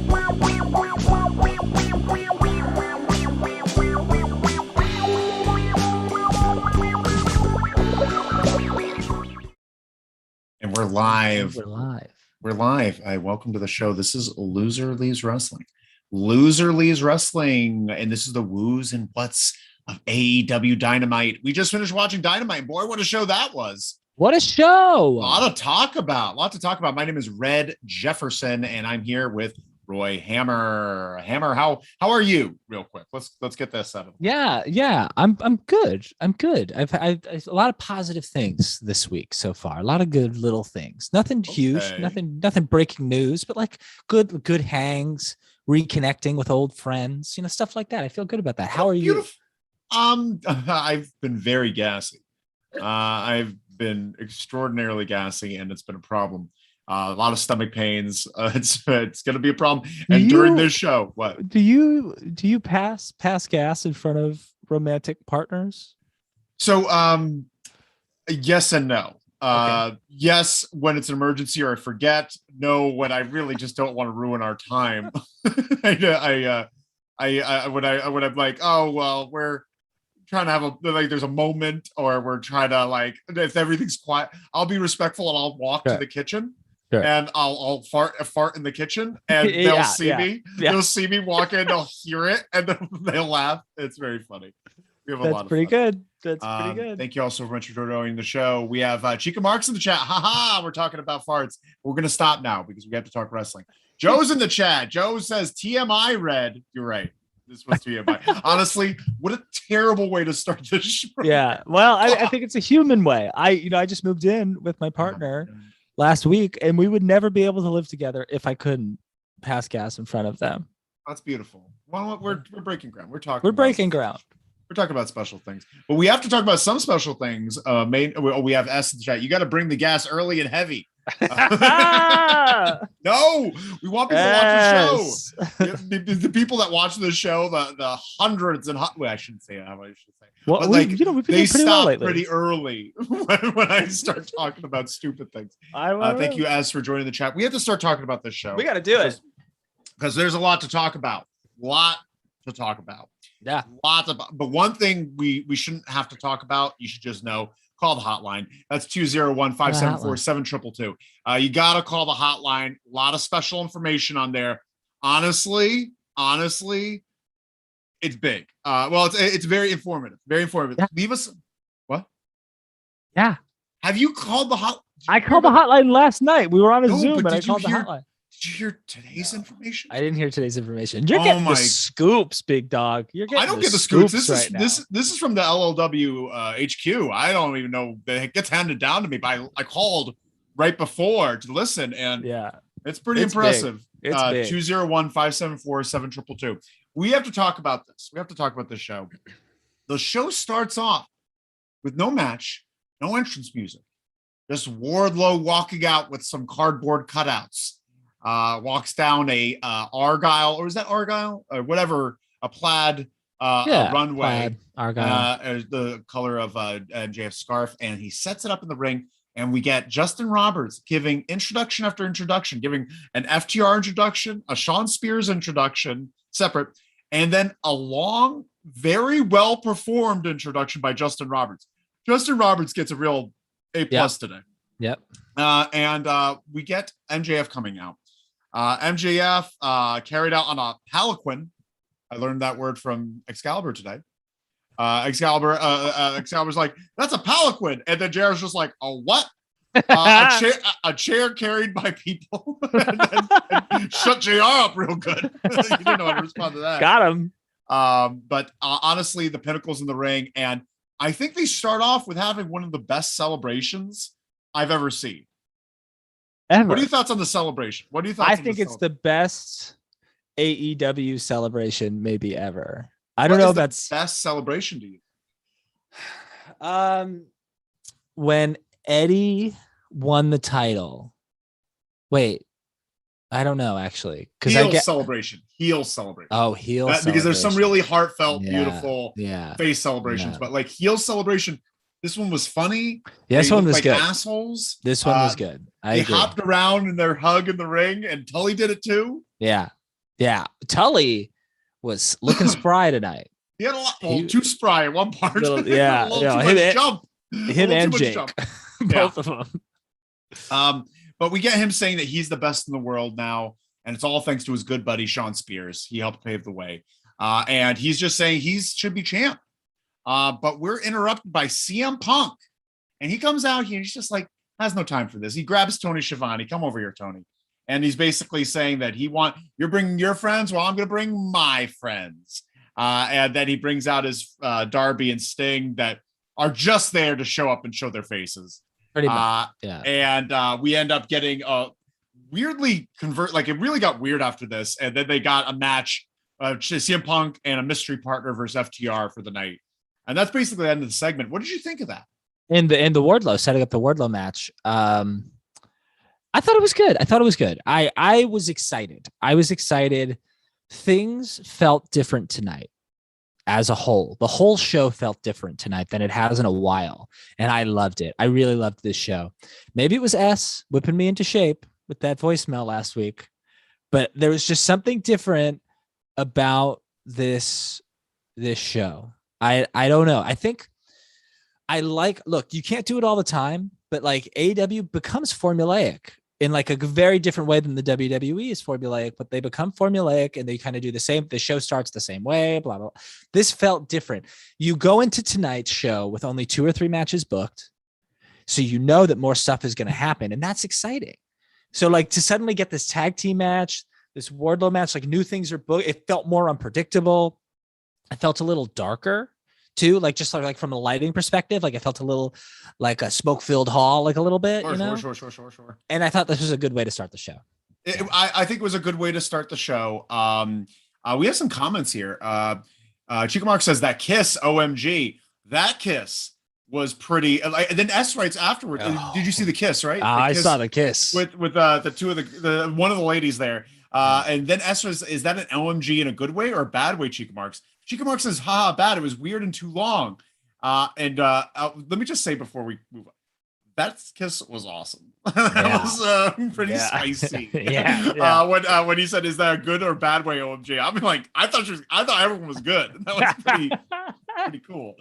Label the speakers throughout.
Speaker 1: And we're live.
Speaker 2: We're live.
Speaker 1: Welcome to the show. This is Loser Leaves Wrestling. Loser Leaves Wrestling. And this is the woos and whats of AEW Dynamite. We just finished watching Dynamite. Boy, what a show that was.
Speaker 2: What a show.
Speaker 1: A lot to talk about. My name is Red Jefferson, and I'm here with Roy Hammer. Hammer, how are you? Real quick. Let's get this settled.
Speaker 2: Yeah. I'm good. I've had a lot of positive things this week so far. A lot of good little things. Nothing huge, nothing breaking news, but like good hangs, reconnecting with old friends, stuff like that. I feel good about that. How are you?
Speaker 1: I've been very gassy. I've been extraordinarily gassy, and it's been a problem. A lot of stomach pains. It's going to be a problem. And during this show, what
Speaker 2: do you pass gas in front of romantic partners?
Speaker 1: So, yes and no.
Speaker 2: Okay.
Speaker 1: Yes, when it's an emergency or I forget. No, when I really just don't want to ruin our time. When I'm like, oh well, we're trying to have there's a moment, or we're trying to if everything's quiet, I'll be respectful and I'll walk to the kitchen. Sure. And I'll fart in the kitchen, and they'll see me. Yeah. They'll see me walk in, they'll hear it, and they'll laugh. It's very funny. We have a lot of fun.
Speaker 2: Good. That's pretty good.
Speaker 1: Thank you all so much for joining the show. We have Chica Marks in the chat. We're talking about farts. We're gonna stop now because we have to talk wrestling. Joe's in the chat. Joe says TMI Red. You're right. This was TMI. Honestly, what a terrible way to start this show.
Speaker 2: Yeah. Well, I think it's a human way. I just moved in with my partner last week, and we would never be able to live together if I couldn't pass gas in front of them.
Speaker 1: That's beautiful. Well, we're breaking ground. We're
Speaker 2: breaking ground.
Speaker 1: We're talking about special things, but we have to talk about some special things. We have S in the chat. You got to bring the gas early and heavy. No, we want people to watch the show. The people that watch the show, the hundreds and I shouldn't say how I should say.
Speaker 2: Well,
Speaker 1: they stop pretty early when I start talking about stupid things. Thank you, Az, for joining the chat. We have to start talking about this show.
Speaker 2: We got to do it
Speaker 1: because there's a lot to talk about. Yeah, but one thing we shouldn't have to talk about. You should just know. Call the hotline. That's 201-574-7222. You got to call the hotline. A lot of special information on there. Honestly, it's big. It's very informative. Very informative. Yeah. Leave us. What?
Speaker 2: Yeah.
Speaker 1: Have you called the hotline?
Speaker 2: I called the hotline last night. We were on a Zoom, and I called the hotline.
Speaker 1: Did you hear today's information?
Speaker 2: I didn't hear today's information. You're getting the scoops, big dog.
Speaker 1: I don't get the scoops. This is from the LLW HQ. I don't even know. It gets handed down to me. But I called right before to listen, and it's pretty impressive.
Speaker 2: Big. It's big.
Speaker 1: 201-574-7222. We have to talk about this. We have to talk about this show. The show starts off with no match, no entrance music, just Wardlow walking out with some cardboard cutouts. Walks down a Argyle, or is that Argyle or whatever, a plaid runway,
Speaker 2: Argyle,
Speaker 1: the color of MJF's scarf, and he sets it up in the ring, and we get Justin Roberts giving introduction after introduction, giving an FTR introduction, a Sean Spears introduction, separate, and then a long, very well performed introduction by Justin Roberts. Justin Roberts gets a real A+ today.
Speaker 2: Yep.
Speaker 1: And we get MJF coming out. MJF carried out on a palanquin. I learned that word from Excalibur today. Excalibur's like, that's a palanquin. And then JR's just like, a what? A chair carried by people. and shut JR up real good. You didn't know how to respond to that.
Speaker 2: Got him.
Speaker 1: But honestly, the Pinnacle's in the ring. And I think they start off with having one of the best celebrations I've ever seen.
Speaker 2: Ever.
Speaker 1: What are your thoughts on the celebration?
Speaker 2: I think it's the best AEW celebration maybe ever. I don't know if that's
Speaker 1: best celebration to you.
Speaker 2: When Eddie won the title. Wait, I don't know actually.
Speaker 1: Heel celebration.
Speaker 2: Oh, heel celebration.
Speaker 1: Because there's some really heartfelt, beautiful face celebrations, but like heel celebration. This one was funny.
Speaker 2: Yeah, this one was good.
Speaker 1: Assholes.
Speaker 2: This one was good.
Speaker 1: They hopped around in their hug in the ring, and Tully did it too.
Speaker 2: Yeah. Yeah. Tully was looking spry tonight.
Speaker 1: He had a lot, too spry at one part.
Speaker 2: Yeah.
Speaker 1: a little too much jump.
Speaker 2: Him and Jake. Both of them.
Speaker 1: But we get him saying that he's the best in the world now. And it's all thanks to his good buddy, Sean Spears. He helped pave the way. And he's just saying he should be champ. But we're interrupted by CM Punk. And he comes out here and he's just like, has no time for this. He grabs Tony Schiavone. Come over here, Tony. And he's basically saying that you're bringing your friends. Well, I'm going to bring my friends. And then he brings out his Darby and Sting that are just there to show up and show their faces.
Speaker 2: Pretty much. Yeah.
Speaker 1: And we end up getting weirdly it really got weird after this. And then they got a match of CM Punk and a mystery partner versus FTR for the night. And that's basically the end of the segment. What did you think of that?
Speaker 2: In the Wardlow, setting up the Wardlow match. I thought it was good. I was excited. Things felt different tonight as a whole. The whole show felt different tonight than it has in a while. And I loved it. I really loved this show. Maybe it was S whipping me into shape with that voicemail last week, but there was just something different about this show. I don't know. I think look, you can't do it all the time, but like AEW becomes formulaic in like a very different way than the WWE is formulaic, but they become formulaic and they kind of do the same. The show starts the same way, blah, blah. This felt different. You go into tonight's show with only 2 or 3 matches booked. So you know that more stuff is going to happen, and that's exciting. So like to suddenly get this tag team match, this Wardlow match, like new things are booked. It felt more unpredictable. I felt a little darker too, like just like from a lighting perspective, like it felt a little like a smoke-filled hall, like a little bit. Sure. And I thought this was a good way to start the show.
Speaker 1: I think it was a good way to start the show. We have some comments here. Chico Mark says that kiss, OMG, that kiss was pretty. And then S writes afterwards. Oh. Did you see the kiss? Right?
Speaker 2: I saw the kiss
Speaker 1: with the two of the one of the ladies there. And then S was, is that an OMG in a good way or a bad way? Chico Marks. Chico Mark says, haha, bad. It was weird and too long. Let me just say before we move on, that kiss was awesome. That was pretty spicy. When he said, is that a good or bad way, OMG? I'm like, I thought everyone was good. That was pretty cool.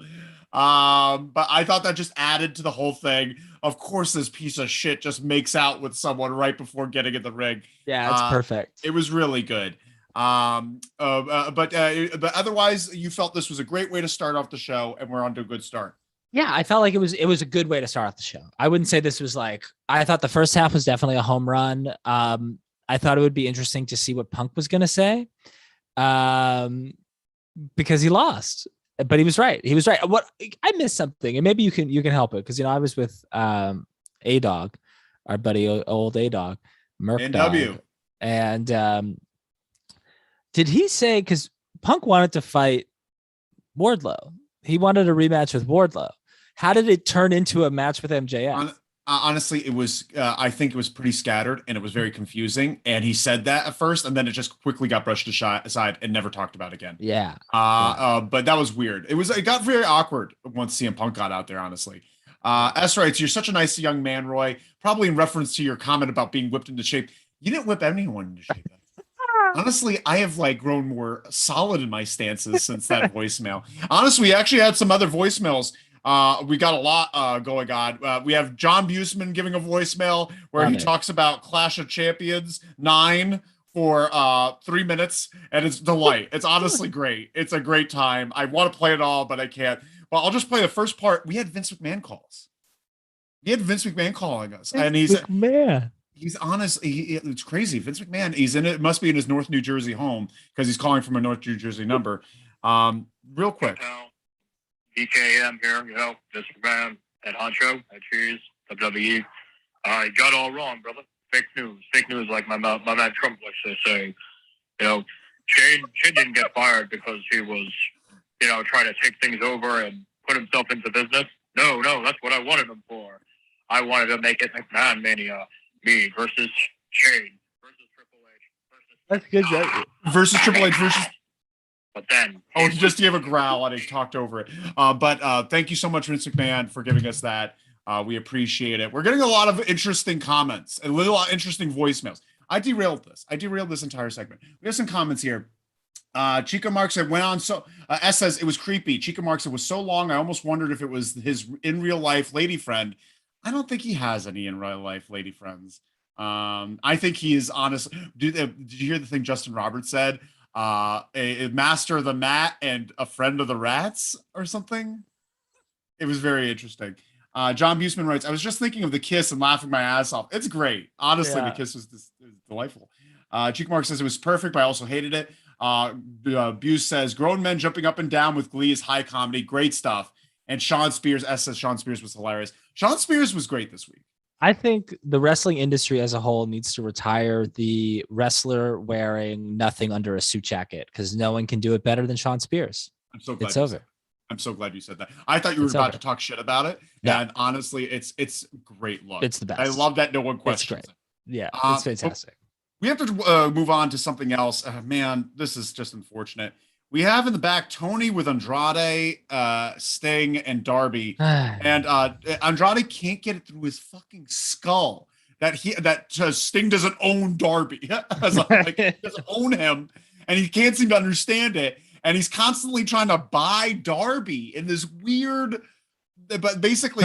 Speaker 1: But I thought that just added to the whole thing. Of course, this piece of shit just makes out with someone right before getting in the ring.
Speaker 2: Yeah, it's perfect.
Speaker 1: It was really good. But otherwise, you felt this was a great way to start off the show, and we're on to a good start.
Speaker 2: Yeah, I felt like it was a good way to start off the show. I wouldn't say this was like, I thought the first half was definitely a home run. I thought it would be interesting to see what Punk was going to say, because he lost, but he was right. What I missed something, and maybe you can help it, because I was with A-Dog, our buddy old A-Dog, Merc Dog, and did he say, because Punk wanted to fight Wardlow, he wanted a rematch with Wardlow. How did it turn into a match with MJF?
Speaker 1: Honestly, it was. I think it was pretty scattered, and it was very confusing. And he said that at first, and then it just quickly got brushed aside and never talked about again.
Speaker 2: Yeah.
Speaker 1: But that was weird. It got very awkward once CM Punk got out there. Honestly, S writes, "You're such a nice young man, Roy." Probably in reference to your comment about being whipped into shape. You didn't whip anyone into shape. Honestly, I have grown more solid in my stances since that voicemail. Honestly, we actually had some other voicemails. We got a lot going on. We have John Buseman giving a voicemail where he talks about Clash of Champions 9 for 3 minutes, and it's delight. It's honestly great. It's a great time. I want to play it all, but I can't. Well, I'll just play the first part. We had Vince McMahon calls. We had Vince McMahon calling us, and he's honest. It's crazy. Vince McMahon, he's in it. Must be in his North New Jersey home because he's calling from a North New Jersey number. Real quick.
Speaker 3: DKM here, Vince McMahon at Honcho at Cheers, WWE. You got it all wrong, brother. Fake news, like my man Trump likes to say. Shane didn't get fired because he was, trying to take things over and put himself into business. No, that's what I wanted him for. I wanted to make it McMahon Mania. Me versus Shane versus Triple H
Speaker 2: That's good.
Speaker 1: Versus Triple H versus.
Speaker 3: But then,
Speaker 1: he just gave a growl and he talked over it. But thank you so much, Vince McMahon, for giving us that. We appreciate it. We're getting a lot of interesting comments and a lot of interesting voicemails. I derailed this. I derailed this entire segment. We have some comments here. Chica Mark said, went on so S says it was creepy. Chica Mark said, was so long I almost wondered if it was his in real life lady friend. I don't think he has any in real life lady friends. I think he is honest. Did you hear the thing Justin Roberts said? A master of the mat and a friend of the rats or something. It was very interesting. John Buseman writes, I was just thinking of the kiss and laughing my ass off. It's great. Honestly, the kiss was delightful. Chica Mark says it was perfect, but I also hated it. Buse says grown men jumping up and down with glee is high comedy. Great stuff. And Sean Spears, S says Sean Spears was hilarious. Sean Spears was great this week.
Speaker 2: I think the wrestling industry as a whole needs to retire the wrestler wearing nothing under a suit jacket because no one can do it better than Sean Spears.
Speaker 1: I'm so glad
Speaker 2: it's over.
Speaker 1: I'm so glad you said that. I thought you were about to talk shit about it. Yeah. And honestly, it's great look.
Speaker 2: It's the best.
Speaker 1: I love that no one questions it.
Speaker 2: Yeah, it's fantastic.
Speaker 1: We have to move on to something else. Man, this is just unfortunate. We have in the back Tony with Andrade, Sting, and Darby. And Andrade can't get it through his fucking skull that Sting doesn't own Darby. Doesn't own him, and he can't seem to understand it. And he's constantly trying to buy Darby in this weird. But basically,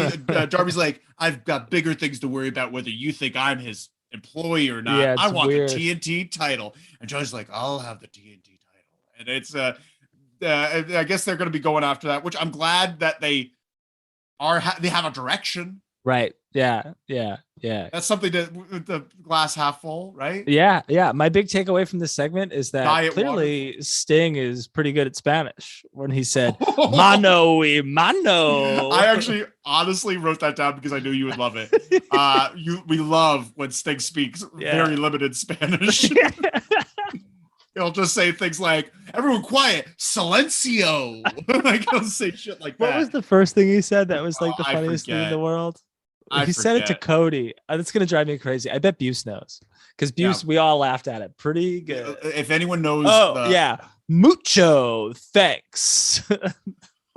Speaker 1: Darby's like, I've got bigger things to worry about, whether you think I'm his employee or not.
Speaker 2: Yeah,
Speaker 1: I want
Speaker 2: weird.
Speaker 1: the TNT title. And Johnny's like, I'll have the TNT title. And it's I guess they're going to be going after that, which I'm glad that they have a direction.
Speaker 2: Right. Yeah.
Speaker 1: That's something with the glass half full, right?
Speaker 2: Yeah. My big takeaway from this segment is that
Speaker 1: Diet
Speaker 2: clearly
Speaker 1: water.
Speaker 2: Sting is pretty good at Spanish when he said mano y mano.
Speaker 1: I actually honestly wrote that down because I knew you would love it. We love when Sting speaks very limited Spanish. He'll just say things like, everyone quiet, silencio. Like, he'll say shit like that.
Speaker 2: What was the first thing he said that was like the funniest thing in the world? He said it to Cody. That's going to drive me crazy. I bet Buse knows. Because Buse, we all laughed at it. Pretty good.
Speaker 1: If anyone knows.
Speaker 2: Mucho thanks.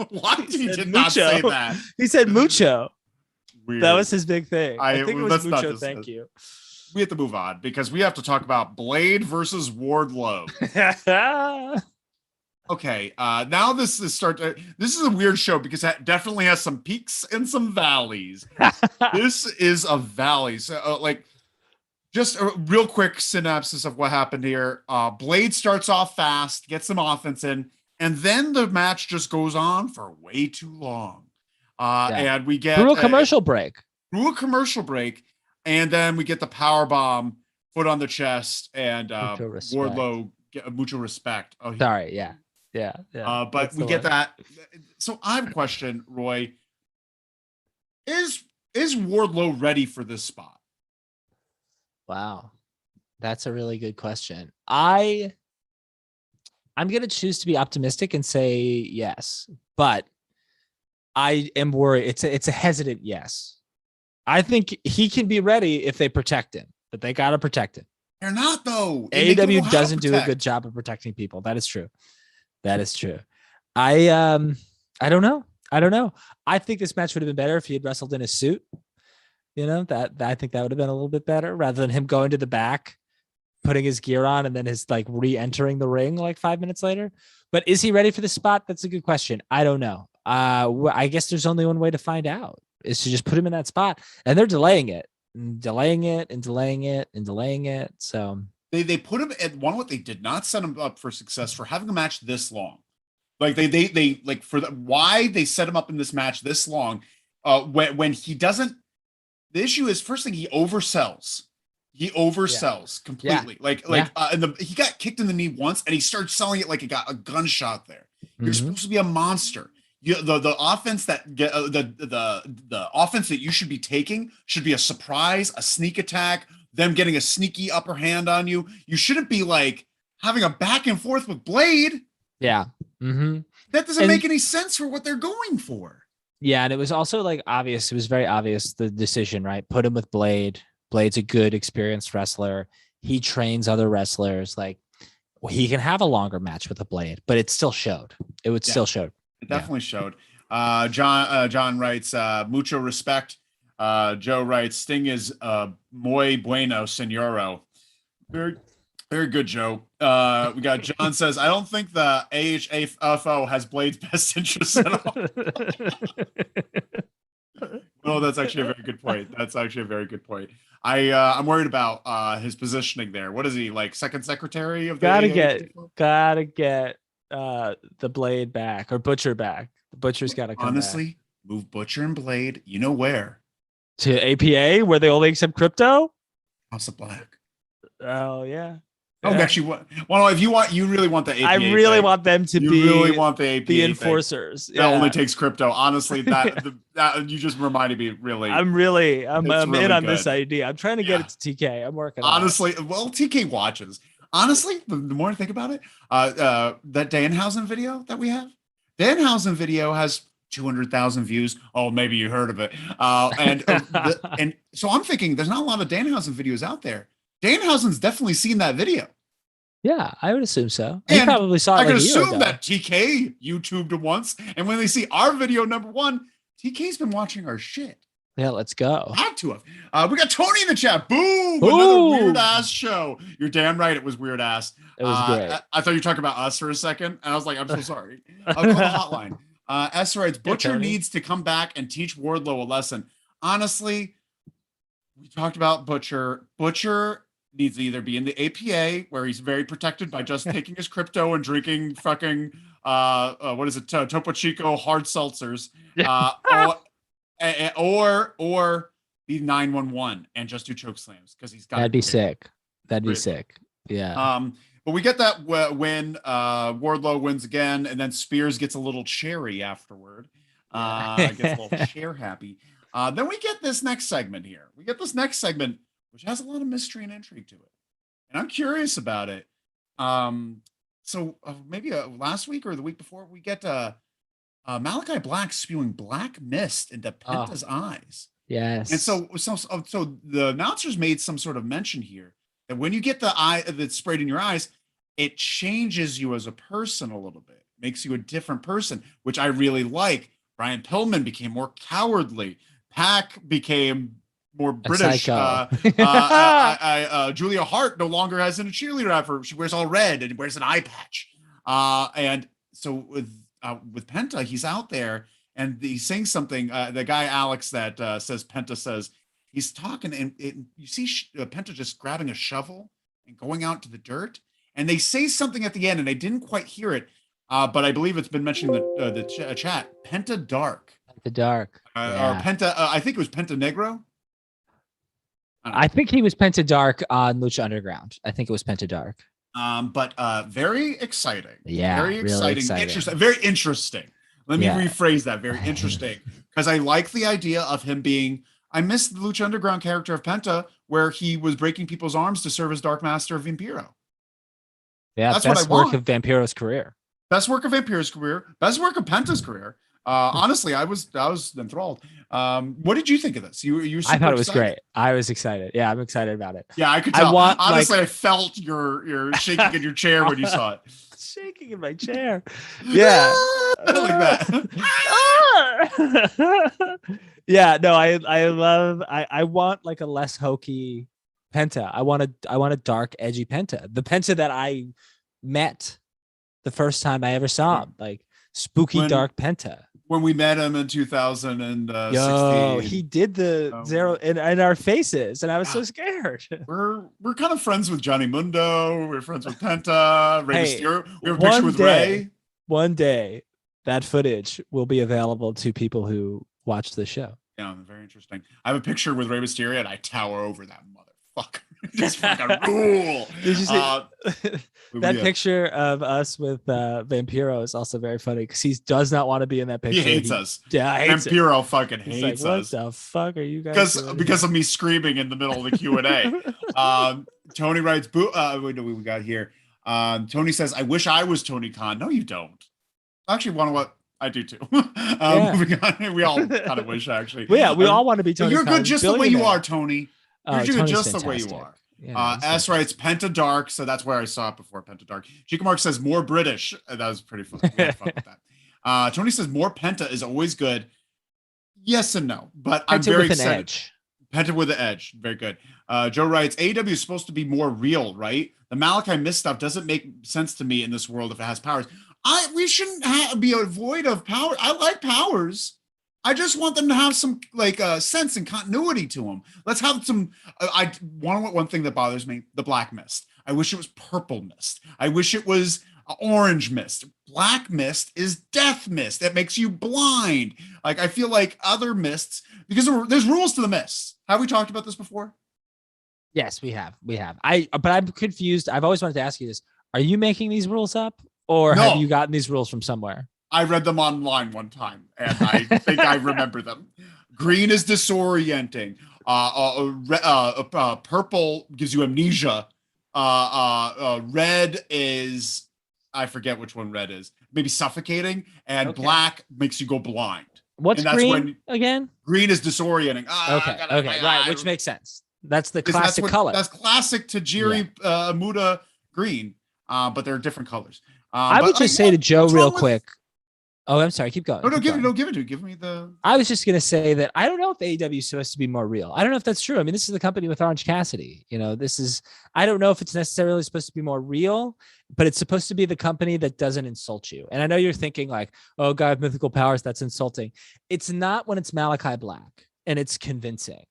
Speaker 1: Why did he not say that?
Speaker 2: He said mucho.
Speaker 1: Weird.
Speaker 2: That was his big thing. I think it was mucho thank you.
Speaker 1: We have to move on because we have to talk about Blade versus Wardlow. Okay, now this is a weird show because it definitely has some peaks and some valleys. This is a valley. So just a real quick synopsis of what happened here. Blade starts off fast, gets some offense in, and then the match just goes on for way too long. And we get
Speaker 2: through a commercial break.
Speaker 1: And then we get the power bomb, foot on the chest, and Wardlow get mucho respect. Oh,
Speaker 2: sorry, yeah.
Speaker 1: But that's we get that. So I have a question, Roy. Is Wardlow ready for this spot?
Speaker 2: Wow, that's a really good question. I'm gonna choose to be optimistic and say yes, but I am worried. It's a hesitant yes. I think he can be ready if they protect him, but they got to protect him.
Speaker 1: They're not, though.
Speaker 2: AEW doesn't do a good job of protecting people. That is true. I don't know. I think this match would have been better if he had wrestled in a suit. That I think that would have been a little bit better rather than him going to the back, putting his gear on, and then his re-entering the ring like 5 minutes later. But is he ready for the spot? That's a good question. I don't know. I guess there's only one way to find out. Is to just put him in that spot, and they're delaying it. So
Speaker 1: they put him at one. What they did not set him up for success for having a match this long. Like they like for why they set him up in this match this long. When he doesn't, the issue is first thing he oversells. He oversells completely. Yeah. He got kicked in the knee once, and he started selling it like he got a gunshot there. You're supposed to be a monster. The offense the offense that you should be taking should be a surprise, a sneak attack, them getting a sneaky upper hand on you. You shouldn't be like having a back and forth with Blade.
Speaker 2: Yeah. Mm-hmm.
Speaker 1: That doesn't make any sense for what they're going for.
Speaker 2: Yeah. And it was also obvious. It was very obvious, the decision, right? Put him with Blade. Blade's a good, experienced wrestler. He trains other wrestlers. He can have a longer match with a Blade, but it still showed. Still showed.
Speaker 1: It definitely showed. John writes, mucho respect. Joe writes, Sting is muy bueno, senoro. Very, very good, Joe. We got John says, I don't think the AHFO has Blade's best interests at all. Oh, that's actually a very good point. I'm worried about his positioning there. What is he, like second secretary of the
Speaker 2: gotta get the Blade back or Butcher back. The Butcher's gotta come
Speaker 1: back. Move Butcher and Blade, you know where?
Speaker 2: To APA, where they only accept crypto?
Speaker 1: House of Black.
Speaker 2: Oh yeah.
Speaker 1: Oh, actually, well, if you really want the APA,
Speaker 2: I really want them to
Speaker 1: want the APA
Speaker 2: the enforcers.
Speaker 1: That only takes crypto. Honestly, that you just reminded me. Really,
Speaker 2: I'm really in on this idea. I'm trying to get it to TK. I'm working.
Speaker 1: Honestly, well, TK watches. Honestly, the more I think about it, that Danhausen video that we have, Danhausen video has 200,000 views. Oh, maybe you heard of it. And so I'm thinking there's not a lot of Danhausen videos out there. Danhausen's definitely seen that video.
Speaker 2: Yeah, I would assume so. He probably saw it.
Speaker 1: I could assume that TK YouTubed it once, and when they see our video number one, TK's been watching our shit.
Speaker 2: Yeah, let's go.
Speaker 1: Had to have. We got Tony in the chat. Boom! Another weird ass show. You're damn right. It was weird ass.
Speaker 2: It was great.
Speaker 1: I thought you were talking about us for a second, and I was like, I'm so sorry. I'll call the hotline. Esther writes, Butcher needs to come back and teach Wardlow a lesson. Honestly, we talked about Butcher. Butcher needs to either be in the APA, where he's very protected by just taking his crypto and drinking fucking what is it, Topo Chico hard seltzers, or be 911 and just do choke slams because he's got.
Speaker 2: That'd be sick. Yeah.
Speaker 1: But we get that when Wardlow wins again, and then Spears gets a little cherry afterward. Gets a little chair happy. Then we get this next segment here. Which has a lot of mystery and intrigue to it. And I'm curious about it. So maybe last week or the week before, we get Malachi Black spewing black mist into Penta's eyes.
Speaker 2: Yes.
Speaker 1: And so the announcers made some sort of mention here that when you get the eye that's sprayed in your eyes, it changes you as a person a little bit, makes you a different person, which I really like. Brian Pillman became more cowardly. Pac became more British. Julia Hart no longer has a cheerleader outfit. She wears all red and wears an eye patch. And so with Penta, he's out there and he's saying something. The guy Alex that says Penta says he's talking, and you see Penta just grabbing a shovel and going out to the dirt. And they say something at the end, and I didn't quite hear it, but I believe it's been mentioned in the chat. Penta Dark.
Speaker 2: Penta Dark.
Speaker 1: Or Penta. I think it was Penta Negro.
Speaker 2: I think he was Penta Dark on Lucha Underground. I think it was Penta Dark.
Speaker 1: But very exciting.
Speaker 2: Yeah,
Speaker 1: very exciting.
Speaker 2: Really
Speaker 1: interesting. Very interesting. Let me rephrase that. Very interesting. Because I like the idea of him being. I miss the Lucha Underground character of Penta, where he was breaking people's arms to serve as Dark Master of Vampiro.
Speaker 2: Yeah, that's best work of Vampiro's career.
Speaker 1: Best work of Vampiro's career. Best work of Penta's career. Honestly, I was enthralled. What did you think of this? You
Speaker 2: I thought it was great. I was excited. Yeah, I'm excited about it.
Speaker 1: Yeah, I could tell. Honestly, I felt your shaking in your chair when you saw it.
Speaker 2: Shaking in my chair. Yeah.
Speaker 1: Like that.
Speaker 2: Yeah, no, I want like a less hokey Penta. I want a dark, edgy Penta. The Penta that I met the first time I ever saw him, like spooky dark Penta.
Speaker 1: When we met him in 2016,
Speaker 2: he did the zero in our faces, and I was so scared.
Speaker 1: We're kind of friends with Johnny Mundo. We're friends with Penta. Rey Mysterio. We have a picture with Ray.
Speaker 2: One day, that footage will be available to people who watch the show.
Speaker 1: Yeah, very interesting. I have a picture with Rey Mysterio, and I tower over that motherfucker. Just fucking rule.
Speaker 2: Did you see that picture of us with Vampiro is also very funny because he does not want to be in that picture.
Speaker 1: He hates us.
Speaker 2: Yeah,
Speaker 1: Vampiro fucking hates us.
Speaker 2: What the fuck are you guys?
Speaker 1: Because of me screaming in the middle of the Q&A. Tony writes, "Boo." What do we got here? Tony says, "I wish I was Tony Khan." No, you don't. Actually, what? I do too. Moving on. We all kind of wish, actually.
Speaker 2: Well, yeah, we all want to be Tony.
Speaker 1: You're
Speaker 2: Khan,
Speaker 1: good just the way you are, Tony. You're good just
Speaker 2: fantastic.
Speaker 1: the way you are.
Speaker 2: Yeah,
Speaker 1: S writes Penta Dark, so that's where I saw it before. Penta Dark. Chica Mark says more British. That was pretty fun. We had fun with that. Tony says more Penta is always good. Yes and no, but I'm very excited.
Speaker 2: Edge.
Speaker 1: Penta with the edge. Very good. Joe writes, AEW is supposed to be more real, right? The Malachi Mist stuff doesn't make sense to me in this world if it has powers. We shouldn't be void of power. I like powers. I just want them to have some sense and continuity to them. Let's have some. One thing that bothers me: the black mist. I wish it was purple mist. I wish it was orange mist. Black mist is death mist. That makes you blind. Like I feel like other mists, because there's rules to the mists. Have we talked about this before?
Speaker 2: Yes, we have. But I'm confused. I've always wanted to ask you this: are you making these rules up, or
Speaker 1: No.
Speaker 2: have you gotten these rules from somewhere?
Speaker 1: I read them online one time, and I think I remember them. Green is disorienting. Purple gives you amnesia. Red is, I forget which one red is. Maybe suffocating, and black makes you go blind.
Speaker 2: What's green again?
Speaker 1: Green is disorienting.
Speaker 2: Right, which makes sense. That's the classic color.
Speaker 1: That's classic Tajiri Muda green, but they're different colors.
Speaker 2: I would just say to Joe real quick. Oh, I'm sorry. Keep going.
Speaker 1: No, give it to me. Give me the.
Speaker 2: I was just gonna say that I don't know if AEW is supposed to be more real. I don't know if that's true. I mean, this is the company with Orange Cassidy. I don't know if it's necessarily supposed to be more real, but it's supposed to be the company that doesn't insult you. And I know you're thinking like, oh, guy with mythical powers, that's insulting. It's not when it's Malachi Black and it's convincing.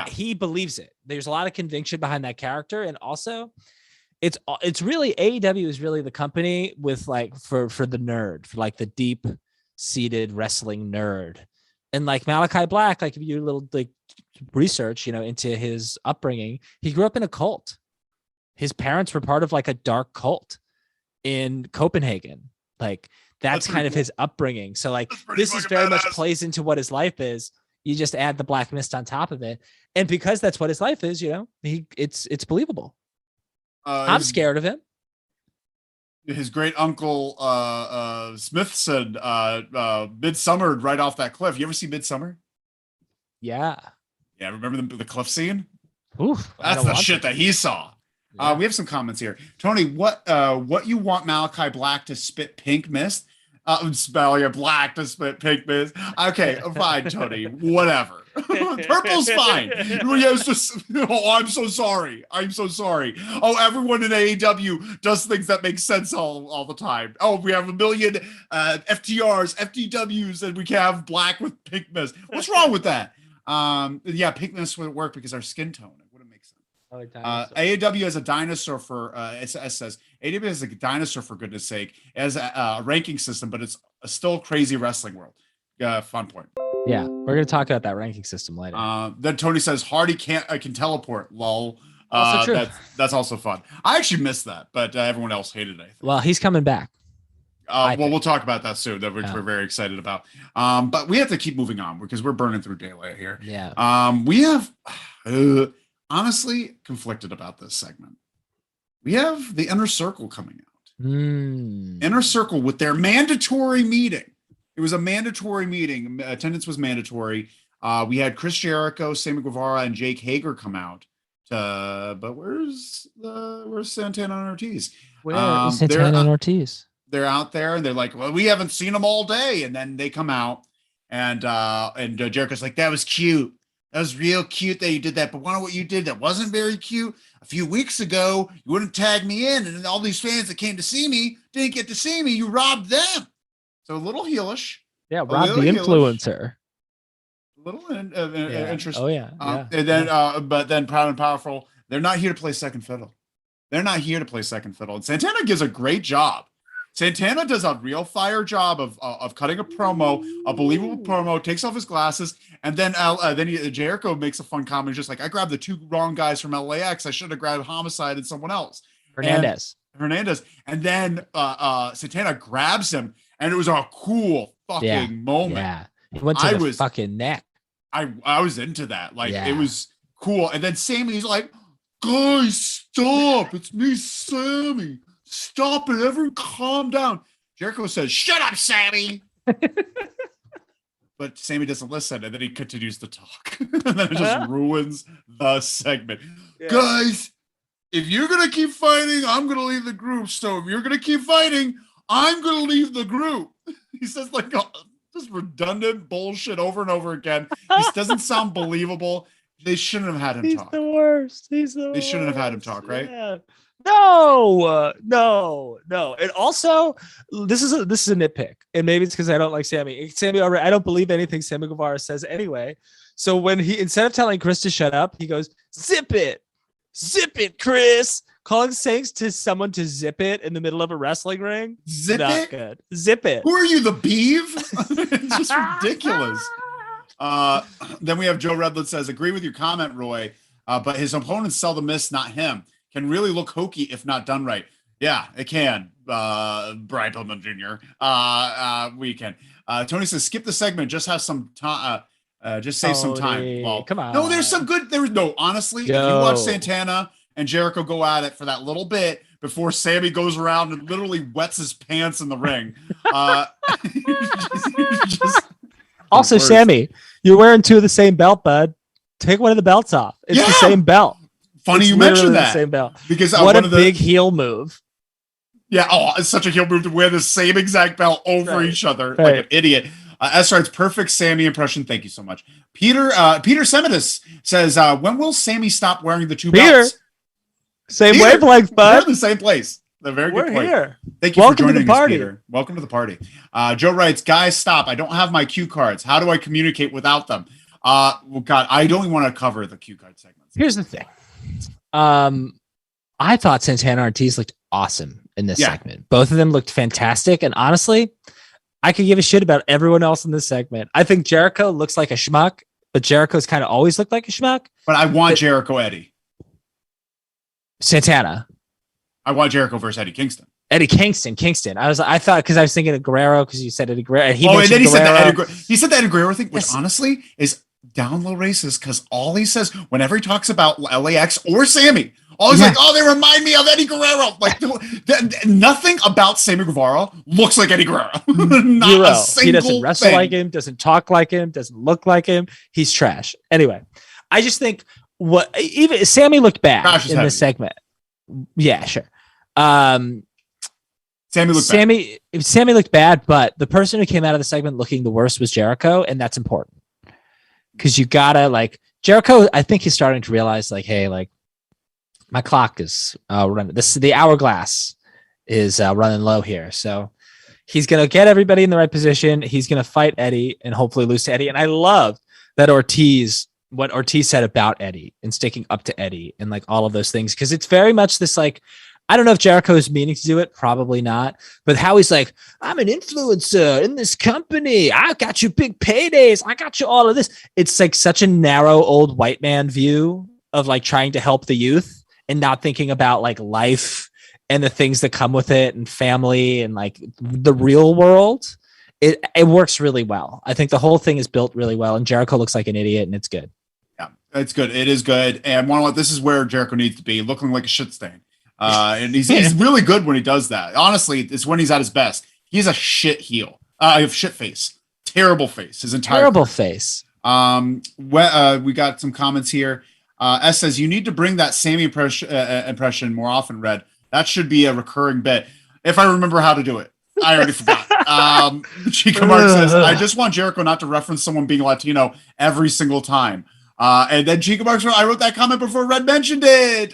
Speaker 2: He believes it. There's a lot of conviction behind that character, and also. It's really AEW is really the company with for the nerd, for the deep seated wrestling nerd. And Malachi Black, if you do a little research, into his upbringing, he grew up in a cult. His parents were part of a dark cult in Copenhagen. That's kind of his upbringing. So this is very much plays into what his life is. You just add the black mist on top of it. And because that's what his life is, it's believable. I'm scared of him.
Speaker 1: His great uncle Smith said Midsummer right off that cliff. You ever see Midsummer?
Speaker 2: Yeah.
Speaker 1: Remember the cliff scene?
Speaker 2: Oof,
Speaker 1: that's the shit that he saw. Yeah. We have some comments here. Tony, what you want Malachi Black to spit pink mist? Black to spit pink mist. Okay, fine, Tony. Whatever. Purple's fine. I'm so sorry. Oh, everyone in AEW does things that make sense all the time. Oh, we have a million FTRs, FTWs, and we can have black with pink mist. What's wrong with that? Pink mist would work because our skin tone. It wouldn't make sense. AEW as a dinosaur for it says AEW is a dinosaur for goodness sake as a ranking system, but it's a still crazy wrestling world. Fun point.
Speaker 2: Yeah, we're gonna talk about that ranking system later.
Speaker 1: Then Tony says Hardy can teleport. Lol.
Speaker 2: Also true.
Speaker 1: That's also fun. I actually missed that, but everyone else hated it.
Speaker 2: Well, he's coming back.
Speaker 1: We'll talk about that soon. Which we're very excited about. But we have to keep moving on because we're burning through daylight here.
Speaker 2: Yeah.
Speaker 1: We have honestly conflicted about this segment. We have the Inner Circle coming out. Inner Circle with their mandatory meeting. It was a mandatory meeting. Attendance was mandatory. We had Chris Jericho, Sammy Guevara, and Jake Hager come out. But where's Santana and Ortiz?
Speaker 2: Where is Santana and Ortiz?
Speaker 1: They're out there, and they're like, "Well, we haven't seen them all day." And then they come out, and Jericho's like, "That was cute. That was real cute that you did that. But what you did that wasn't very cute. A few weeks ago, you wouldn't tag me in, and all these fans that came to see me didn't get to see me. You robbed them." So a little heelish.
Speaker 2: Yeah, rob the influencer.
Speaker 1: A little interesting.
Speaker 2: Oh yeah.
Speaker 1: And then, but then Proud and Powerful, they're not here to play second fiddle. And Santana gives a great job. Santana does a real fire job of cutting a promo, a believable promo, takes off his glasses, and then Jericho makes a fun comment, just I grabbed the two wrong guys from LAX. I should have grabbed Homicide and someone else.
Speaker 2: Hernandez.
Speaker 1: And then Santana grabs him, and it was a cool fucking moment.
Speaker 2: Yeah, he went to the fucking neck.
Speaker 1: I was into that. It was cool. And then Sammy's like, "Guys, stop! It's me, Sammy. Stop it! Everyone, calm down." Jericho says, "Shut up, Sammy." But Sammy doesn't listen, and then he continues to talk, and then it just ruins the segment. Yeah. Guys, if you're gonna keep fighting, I'm gonna leave the group. So if you're gonna keep fighting, I'm gonna leave the group. He says just redundant bullshit over and over again. This doesn't sound believable. They shouldn't have had him talk.
Speaker 2: He's the worst.
Speaker 1: They shouldn't have had him talk, right?
Speaker 2: Yeah. No. And also, this is a nitpick, and maybe it's because I don't like Sammy. I don't believe anything Sammy Guevara says anyway. So when he, instead of telling Chris to shut up, he goes, "Zip it, Chris." Calling saying to someone to zip it in the middle of a wrestling ring, not it? Good. Zip it.
Speaker 1: Who are you, the Beeve? It's just ridiculous. Then we have Joe Redwood says, agree with your comment, Roy, but his opponents seldom miss, not him. Can really look hokey if not done right. Yeah, it can. Brian Pillman Jr. We can. Tony says, skip the segment. Just have some time. Just save some time. Well,
Speaker 2: come on.
Speaker 1: No, there's some good. Honestly, if you watch Santana and Jericho go at it for that little bit before Sammy goes around and literally wets his pants in the ring.
Speaker 2: Also, Sammy, you're wearing two of the same belt, bud. Take one of the belts off. It's the same belt.
Speaker 1: Funny
Speaker 2: it's
Speaker 1: you mentioned that.
Speaker 2: The same belt.
Speaker 1: Because
Speaker 2: what a big heel move.
Speaker 1: Yeah. Oh, it's such a heel move to wear the same exact belt over each other like an idiot. S writes perfect Sammy impression. Thank you so much. Peter Semitis says, when will Sammy stop wearing the two belts?
Speaker 2: Same wavelength, bud.
Speaker 1: We're in the same place. A very good point.
Speaker 2: Here.
Speaker 1: Thank you for joining us, Peter. Welcome to the party. Joe writes, guys, stop. I don't have my cue cards. How do I communicate without them? Well, God, I don't even want to cover the cue card segments.
Speaker 2: Here's the thing. I thought Santana Ortiz looked awesome in this segment. Both of them looked fantastic. And honestly, I could give a shit about everyone else in this segment. I think Jericho looks like a schmuck, but Jericho's kind of always looked like a schmuck.
Speaker 1: But I want Jericho Eddie.
Speaker 2: Santana.
Speaker 1: I want Jericho versus Eddie Kingston.
Speaker 2: Eddie Kingston. I thought because I was thinking of Guerrero because you said Eddie Guerrero. And
Speaker 1: then he said the Eddie Guerrero thing, which honestly is down low racist because all he says whenever he talks about LAX or Sammy, all he's like, oh, they remind me of Eddie Guerrero. Like nothing about Sammy Guevara looks like Eddie Guerrero. Not a single
Speaker 2: he doesn't wrestle like him, doesn't talk like him, doesn't look like him. He's trash. Anyway, I just think even Sammy looked bad in this segment. Yeah, sure. Sammy looked bad, but the person who came out of the segment looking the worst was Jericho, and that's important because you gotta Jericho. I think he's starting to realize hey, my clock is running. The hourglass is running low here, so he's gonna get everybody in the right position. He's gonna fight Eddie and hopefully lose to Eddie. And I love that what Ortiz said about Eddie and sticking up to Eddie and all of those things. Cause it's very much this, I don't know if Jericho is meaning to do it. Probably not. But how he's I'm an influencer in this company. I got you big paydays. I got you all of this. It's such a narrow old white man view of trying to help the youth and not thinking about life and the things that come with it and family and the real world. It works really well. I think the whole thing is built really well and Jericho looks like an idiot and it's good.
Speaker 1: It's good. It is good. And this is where Jericho needs to be, looking like a shit stain. And he's really good when he does that. Honestly, it's when he's at his best. He's a shit heel. Shit face. Terrible face. His entire
Speaker 2: terrible face.
Speaker 1: We got some comments here. S says, you need to bring that Sammy impression more often, Red. That should be a recurring bit. If I remember how to do it. I already forgot. Chica Mark says, I just want Jericho not to reference someone being Latino every single time. And then Chica Marks, I wrote that comment before Red mentioned it.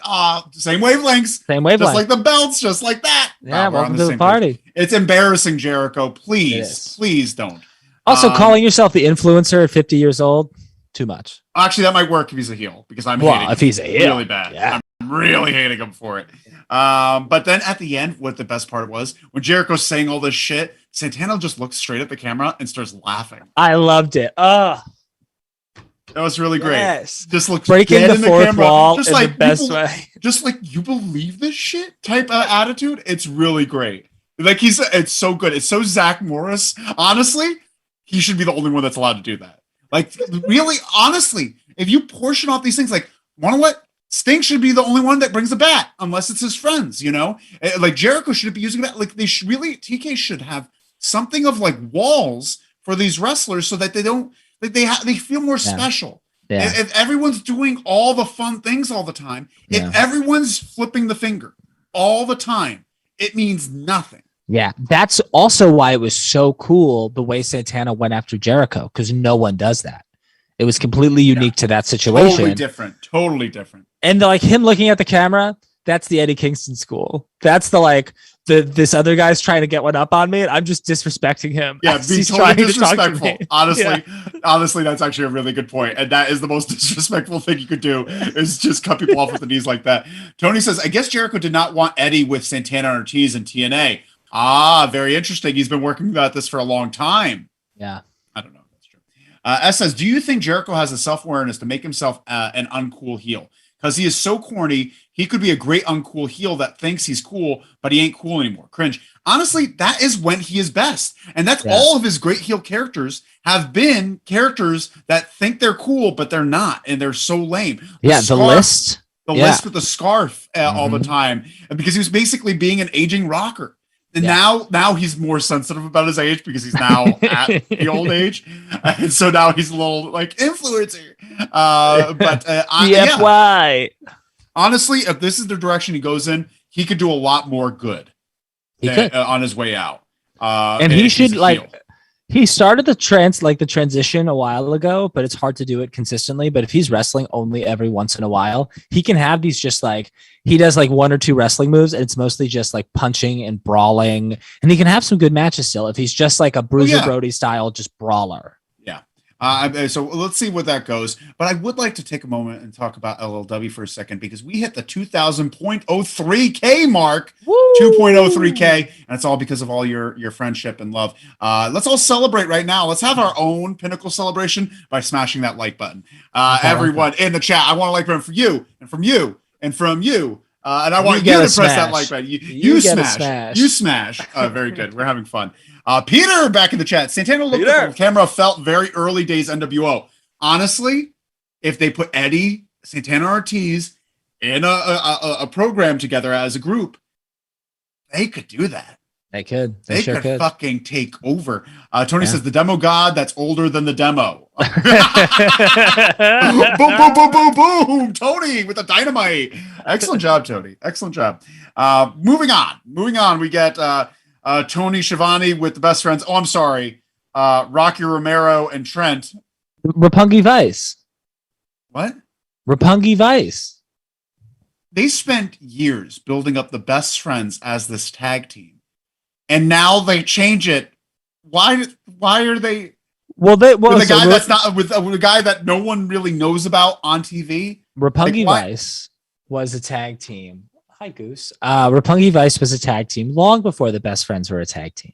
Speaker 1: Same wavelengths. Just like the belts, just like that.
Speaker 2: Yeah, welcome to the party.
Speaker 1: Page. It's embarrassing, Jericho. Please don't.
Speaker 2: Also, calling yourself the influencer at 50 years old, too much.
Speaker 1: Actually, that might work if he's a heel, because I'm hating him.
Speaker 2: If he's a heel.
Speaker 1: Really bad. Yeah. I'm really hating him for it. But then at the end, what the best part was, when Jericho's saying all this shit, Santana just looks straight at the camera and starts laughing.
Speaker 2: I loved it.
Speaker 1: That was really great.
Speaker 2: Yes.
Speaker 1: Just looks
Speaker 2: breaking the fourth wall just in the best way.
Speaker 1: Just you believe this shit type of attitude. It's really great. It's so good. It's so Zach Morris. Honestly, he should be the only one that's allowed to do that. Really, honestly, if you portion off these things, want to what? Sting should be the only one that brings the bat, unless it's his friends, Jericho shouldn't be using that. TK should have something of walls for these wrestlers so that they don't, they feel more special. Yeah. If everyone's doing all the fun things all the time, if everyone's flipping the finger all the time, it means nothing.
Speaker 2: Yeah, that's also why it was so cool the way Santana went after Jericho, because no one does that. It was completely unique to that situation.
Speaker 1: Totally different.
Speaker 2: And like him looking at the camera, that's the Eddie Kingston school. That's this other guy's trying to get one up on me, and I'm just disrespecting him.
Speaker 1: Yeah, being totally disrespectful.
Speaker 2: To
Speaker 1: honestly, that's actually a really good point. And that is the most disrespectful thing you could do is just cut people off with the knees like that. Tony says, I guess Jericho did not want Eddie with Santana and Ortiz and TNA. Very interesting. He's been working about this for a long time.
Speaker 2: Yeah.
Speaker 1: I don't know. That's true. S says, do you think Jericho has the self-awareness to make himself an uncool heel? Because he is so corny, he could be a great uncool heel that thinks he's cool, but he ain't cool anymore. Cringe. Honestly, that is when he is best. And that's all of his great heel characters have been characters that think they're cool, but they're not. And they're so lame.
Speaker 2: The list.
Speaker 1: The list with the scarf all the time. Because he was basically being an aging rocker. And now he's more sensitive about his age because he's now at the old age. And so now he's a little like influencer. Honestly, if this is the direction he goes in, he could do a lot more good on his way out.
Speaker 2: And he should he started the transition a while ago, but it's hard to do it consistently. But if he's wrestling only every once in a while, he can have these just like he does like one or two wrestling moves, and it's mostly just like punching and brawling. And he can have some good matches still if he's just like a Bruiser Brody style, just brawler.
Speaker 1: So let's see what that goes. But I would like to take a moment and talk about LLW for a second because we hit the 2,000.03K mark, 2.03K, and it's all because of all your friendship and love. Let's all celebrate right now. Let's have our own pinnacle celebration by smashing that like button. Everyone in the chat, I want a like button for you and from you and from you. And I want you to press that like button. You smash. You smash. Very good. We're having fun. Peter back in the chat. Santana looked like the camera felt very early days NWO. Honestly, if they put Eddie, Santana Ortiz in a program together as a group, they could do that.
Speaker 2: They could.
Speaker 1: They
Speaker 2: sure
Speaker 1: could fucking take over. Tony says the demo god that's older than the demo. Boom, boom, boom, boom, boom. Tony with the dynamite. Excellent job, Tony. Excellent job. Moving on. We get Tony Schiavone with the best friends. Oh, I'm sorry. Rocky Romero and Trent.
Speaker 2: Roppongi Vice.
Speaker 1: What?
Speaker 2: Roppongi Vice.
Speaker 1: They spent years building up the best friends as this tag team. And now they change it. Why are they? With a guy that's not with a guy that no one really knows about on TV.
Speaker 2: Roppongi Vice was a tag team. Hi, Goose. Roppongi Vice was a tag team long before the best friends were a tag team.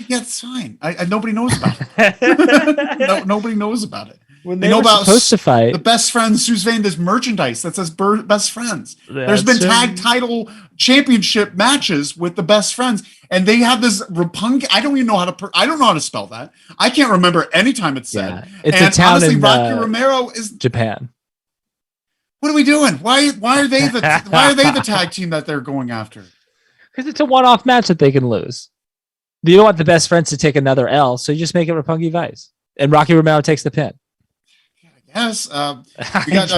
Speaker 1: Yeah, it's fine. Nobody knows about it. Nobody knows about it.
Speaker 2: When they know about supposed to fight,
Speaker 1: the best friends. Suze Vane, there's merchandise that says best friends. There's been tag title championship matches with the best friends, and they have this Roppongi. I don't even know how to spell that. I can't remember any time it's said.
Speaker 2: Yeah, it's a town
Speaker 1: honestly,
Speaker 2: in
Speaker 1: Rocky Romero is
Speaker 2: Japan.
Speaker 1: What are we doing? Why are they the tag team that they're going after?
Speaker 2: Because it's a one-off match that they can lose. You don't want the best friends to take another L, so you just make it Roppongi Vice, and Rocky Romero takes the pin.
Speaker 1: Yes. We got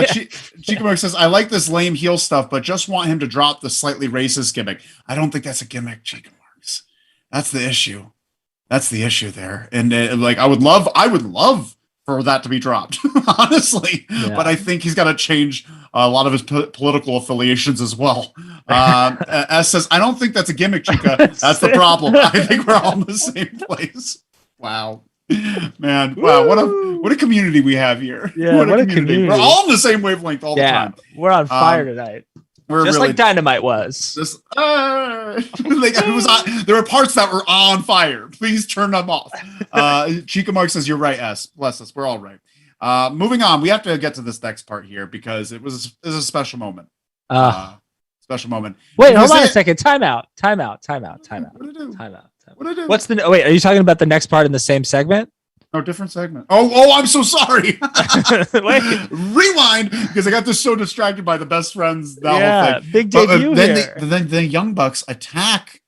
Speaker 1: Chico says, I like this lame heel stuff, but just want him to drop the slightly racist gimmick. I don't think that's a gimmick, Chico Marks. That's the issue. That's the issue there. And I would love for that to be dropped, honestly. Yeah. But I think he's got to change a lot of his political affiliations as well. S says, I don't think that's a gimmick, Chica. That's the problem. I think we're all in the same place. Wow. Man, wow, what a community we have here.
Speaker 2: Yeah, what a community.
Speaker 1: We're all in the same wavelength all the time.
Speaker 2: We're on fire tonight. We're just really, like Dynamite was.
Speaker 1: There were parts that were on fire. Please turn them off. Chica Mark says, you're right, S. Bless us. We're all right. Moving on. We have to get to this next part here because it was a special moment. Special moment.
Speaker 2: Wait, hold on a second. Time out. What did I do? Time out. What did I do? Wait, are you talking about the next part in the same segment?
Speaker 1: No, different segment. Oh, I'm so sorry. Wait. Rewind, because I got this so distracted by the best friends. Whole thing.
Speaker 2: Big debut here.
Speaker 1: Then the Young Bucks attack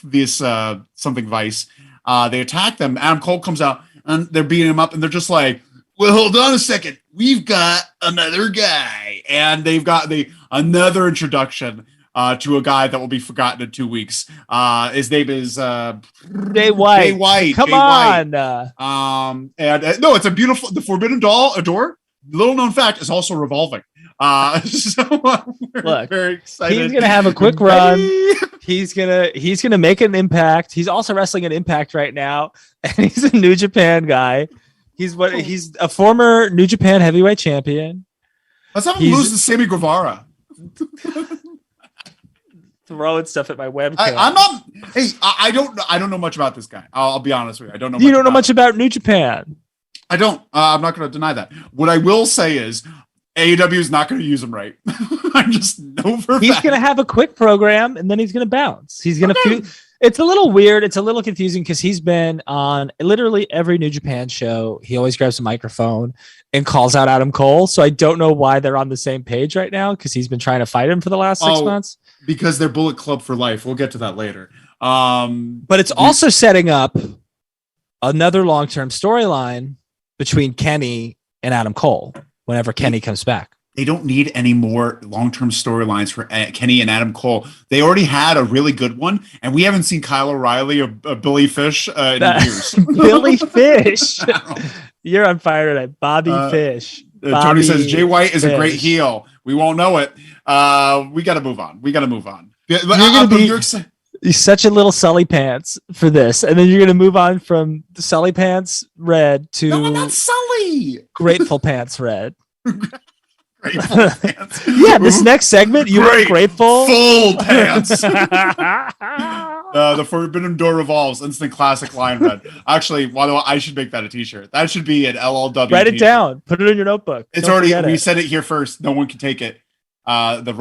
Speaker 1: this something Vice. They attack them. Adam Cole comes out and they're beating him up, and they're just like, well, hold on a second. We've got another guy, and they've got another introduction to a guy that will be forgotten in 2 weeks. His name is
Speaker 2: Jay White.
Speaker 1: Jay White.
Speaker 2: Come
Speaker 1: Jay
Speaker 2: on.
Speaker 1: White. And no, it's a beautiful. The Forbidden Door. Little known fact is also revolving. So we're very excited.
Speaker 2: He's gonna have a quick run. He's gonna make an impact. He's also wrestling an Impact right now, and he's a New Japan guy. He's a former New Japan heavyweight champion.
Speaker 1: Let's have him lose to Sammy Guevara.
Speaker 2: Throwing stuff at my webcam.
Speaker 1: I'm not. Hey, I don't know much about this guy. I'll be honest with you. I don't know.
Speaker 2: You don't know much about New Japan.
Speaker 1: I don't. I'm not going to deny that. What I will say is, AEW is not going to use him right. I just know for
Speaker 2: he's
Speaker 1: fact.
Speaker 2: going to have a quick program and then he's going to bounce. He's going to. It's a little weird. It's a little confusing because he's been on literally every New Japan show. He always grabs a microphone and calls out Adam Cole. So I don't know why they're on the same page right now because he's been trying to fight him for the last 6 months.
Speaker 1: Because they're Bullet Club for life. We'll get to that later.
Speaker 2: But it's also setting up another long-term storyline between Kenny and Adam Cole whenever Kenny comes back.
Speaker 1: They don't need any more long-term storylines for Kenny and Adam Cole. They already had a really good one, and we haven't seen Kyle O'Reilly or Billy Fish in years.
Speaker 2: Billy Fish. You're on fire tonight. Bobby Fish.
Speaker 1: Tony says Jay White is a great heel. We won't know it. We got to move on.
Speaker 2: You're such a little Sully Pants for this, and then you're gonna move on from the Sully Pants Red to
Speaker 1: no, I'm not Sully.
Speaker 2: Grateful Pants Red.
Speaker 1: Grateful Pants.
Speaker 2: Yeah, this next segment you were Grateful
Speaker 1: Full Pants. The Forbidden Door revolves. Instant classic line read. Actually, I should make that a T-shirt. That should be an LLW.
Speaker 2: Write it down. Put it in your notebook.
Speaker 1: It's already. We said it here first. No one can take it. The